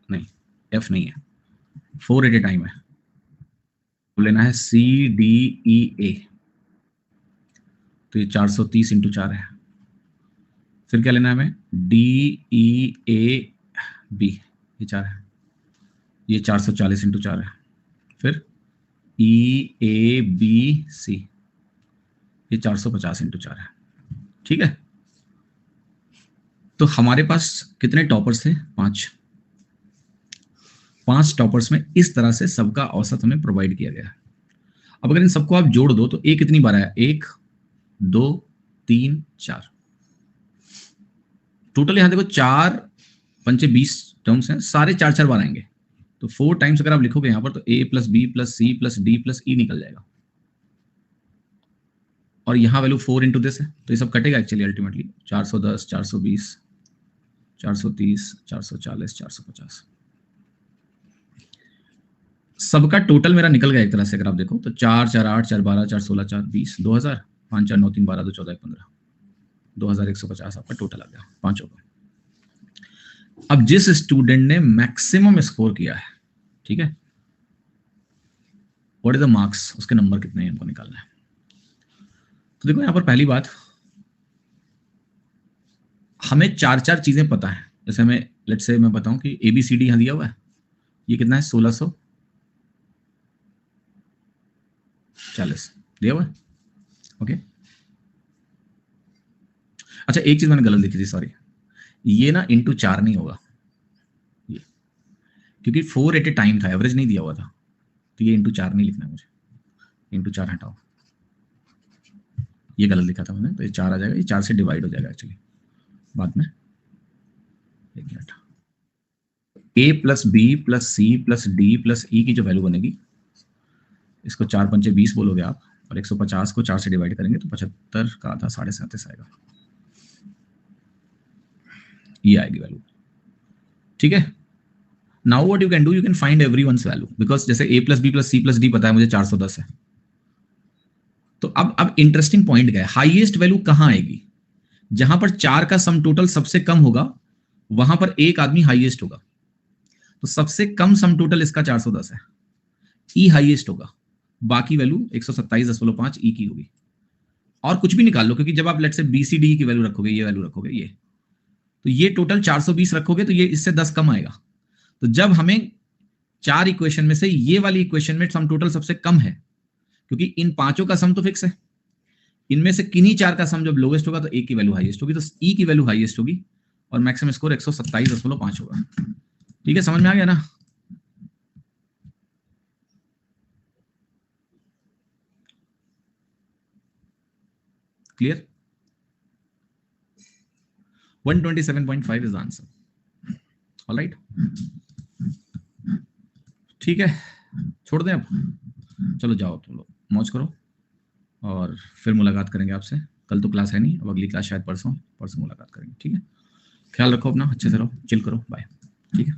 नहीं F नहीं है, 4 एट ए टाइम है, तो लेना है CDEA, तो ये 430 इंटू 4 है। फिर क्या लेना है हमें, DEAB, ये 4 है, ये 440 इंटू 4 है। फिर EABC, ये 450 इंटू 4 है। ठीक है, तो हमारे पास कितने टॉपर्स थे, 5 टॉपर्स में इस तरह से सबका औसत हमें प्रोवाइड किया गया है। अब अगर इन सबको आप जोड़ दो तो ए कितनी बार आया, 1 2 3 4, टोटल यहां देखो 4 पंचे 20 टर्म्स हैं, सारे 4 बार आएंगे। तो 4 टाइम्स अगर आप लिखोगे यहां पर, तो A plus B plus C plus D plus E निकल जाएगा, और यहां वैल्यू 4 इंटू दिस है, तो ये सब कटेगा एक्चुअली अल्टीमेटली 410 420 430 440 450, सबका टोटल मेरा निकल गया एक तरह से। अगर आप देखो तो 4 4 8 4 12 4 16 4 20 2000 5 4 9 3 12 2 14 1 15 2150 आपका टोटल आ गया पांचों का। अब जिस स्टूडेंट ने मैक्सिमम स्कोर किया है, ठीक है, व्हाट इज द मार्क्स, उसके नंबर कितने हैं हमको निकालना है। तो देखो यहां पर पहली बात, हमें 4 चीजें पता है। जैसे हमें लेट्स से मैं बताऊं कि ABCD यहां दिया हुआ है, ये कितना है 1640 दिया हुआ है। ओके, अच्छा एक चीज मैंने गलत लिखी थी, सॉरी, ये ना इंटू 4 नहीं होगा, ये क्योंकि 4 एट ए टाइम था, एवरेज नहीं दिया हुआ था, तो ये इंटू 4 नहीं लिखना है मुझे, इंटू 4 हटाओ, ये गलत लिखा था मैंने, तो ये 4 आ जाएगा, ये 4 से डिवाइड हो जाएगा एक्चुअली बाद में। एक minute, A plus B plus C plus D plus E की जो वैल्यू बनेगी, इसको 4 पंचे 20 बोलोगे आप, और 150 को 4 से डिवाइड करेंगे तो 75 का आधा 37.5 आएगा, ये आएगी वैल्यू। ठीक है, now what you can do, you can find everyone's value, because जैसे A plus B plus C plus D पता है मुझे 410 है। तो अब इंटरेस्टिंग पॉइंट क्या है, हाईएस्ट वैल्यू कहां आएगी, जहां पर 4 का सम टोटल सबसे कम होगा, वहां पर एक आदमी हाईएस्ट होगा। तो सबसे कम सम टोटल इसका 410 है, E हाईएस्ट होगा, बाकी वैल्यू 127.5 E की होगी। और कुछ भी निकाल लो, क्योंकि जब आप लेट से BCD की वैल्यू रखोगे, ये वैल्यू रखोगे, ये तो ये टोटल 420 रखोगे, तो ये इससे 10 कम आएगा। तो जब हमें 4 इक्वेशन में से ये वाली इक्वेशन में सम टोटल सबसे कम है, क्योंकि इन पांचों का सम तो फिक्स है, इनमें से किन्हीं 4 का सम जब लोएस्ट होगा तो एक की वैल्यू हाईएस्ट होगी, तो E की वैल्यू हाईएस्ट होगी और मैक्सिमम स्कोर 127.5 होगा। ठीक है, समझ में आ गया ना। Clear, 127.5 is answer. ऑलराइट, ठीक है, छोड़ दें अब, चलो जाओ तुम लोग मौज करो, और फिर मुलाकात करेंगे आपसे। कल तो क्लास है नहीं, अब अगली क्लास शायद परसों मुलाकात करेंगे। ठीक है, ख्याल रखो अपना, अच्छे से रहो, चिल करो, बाय। ठीक है।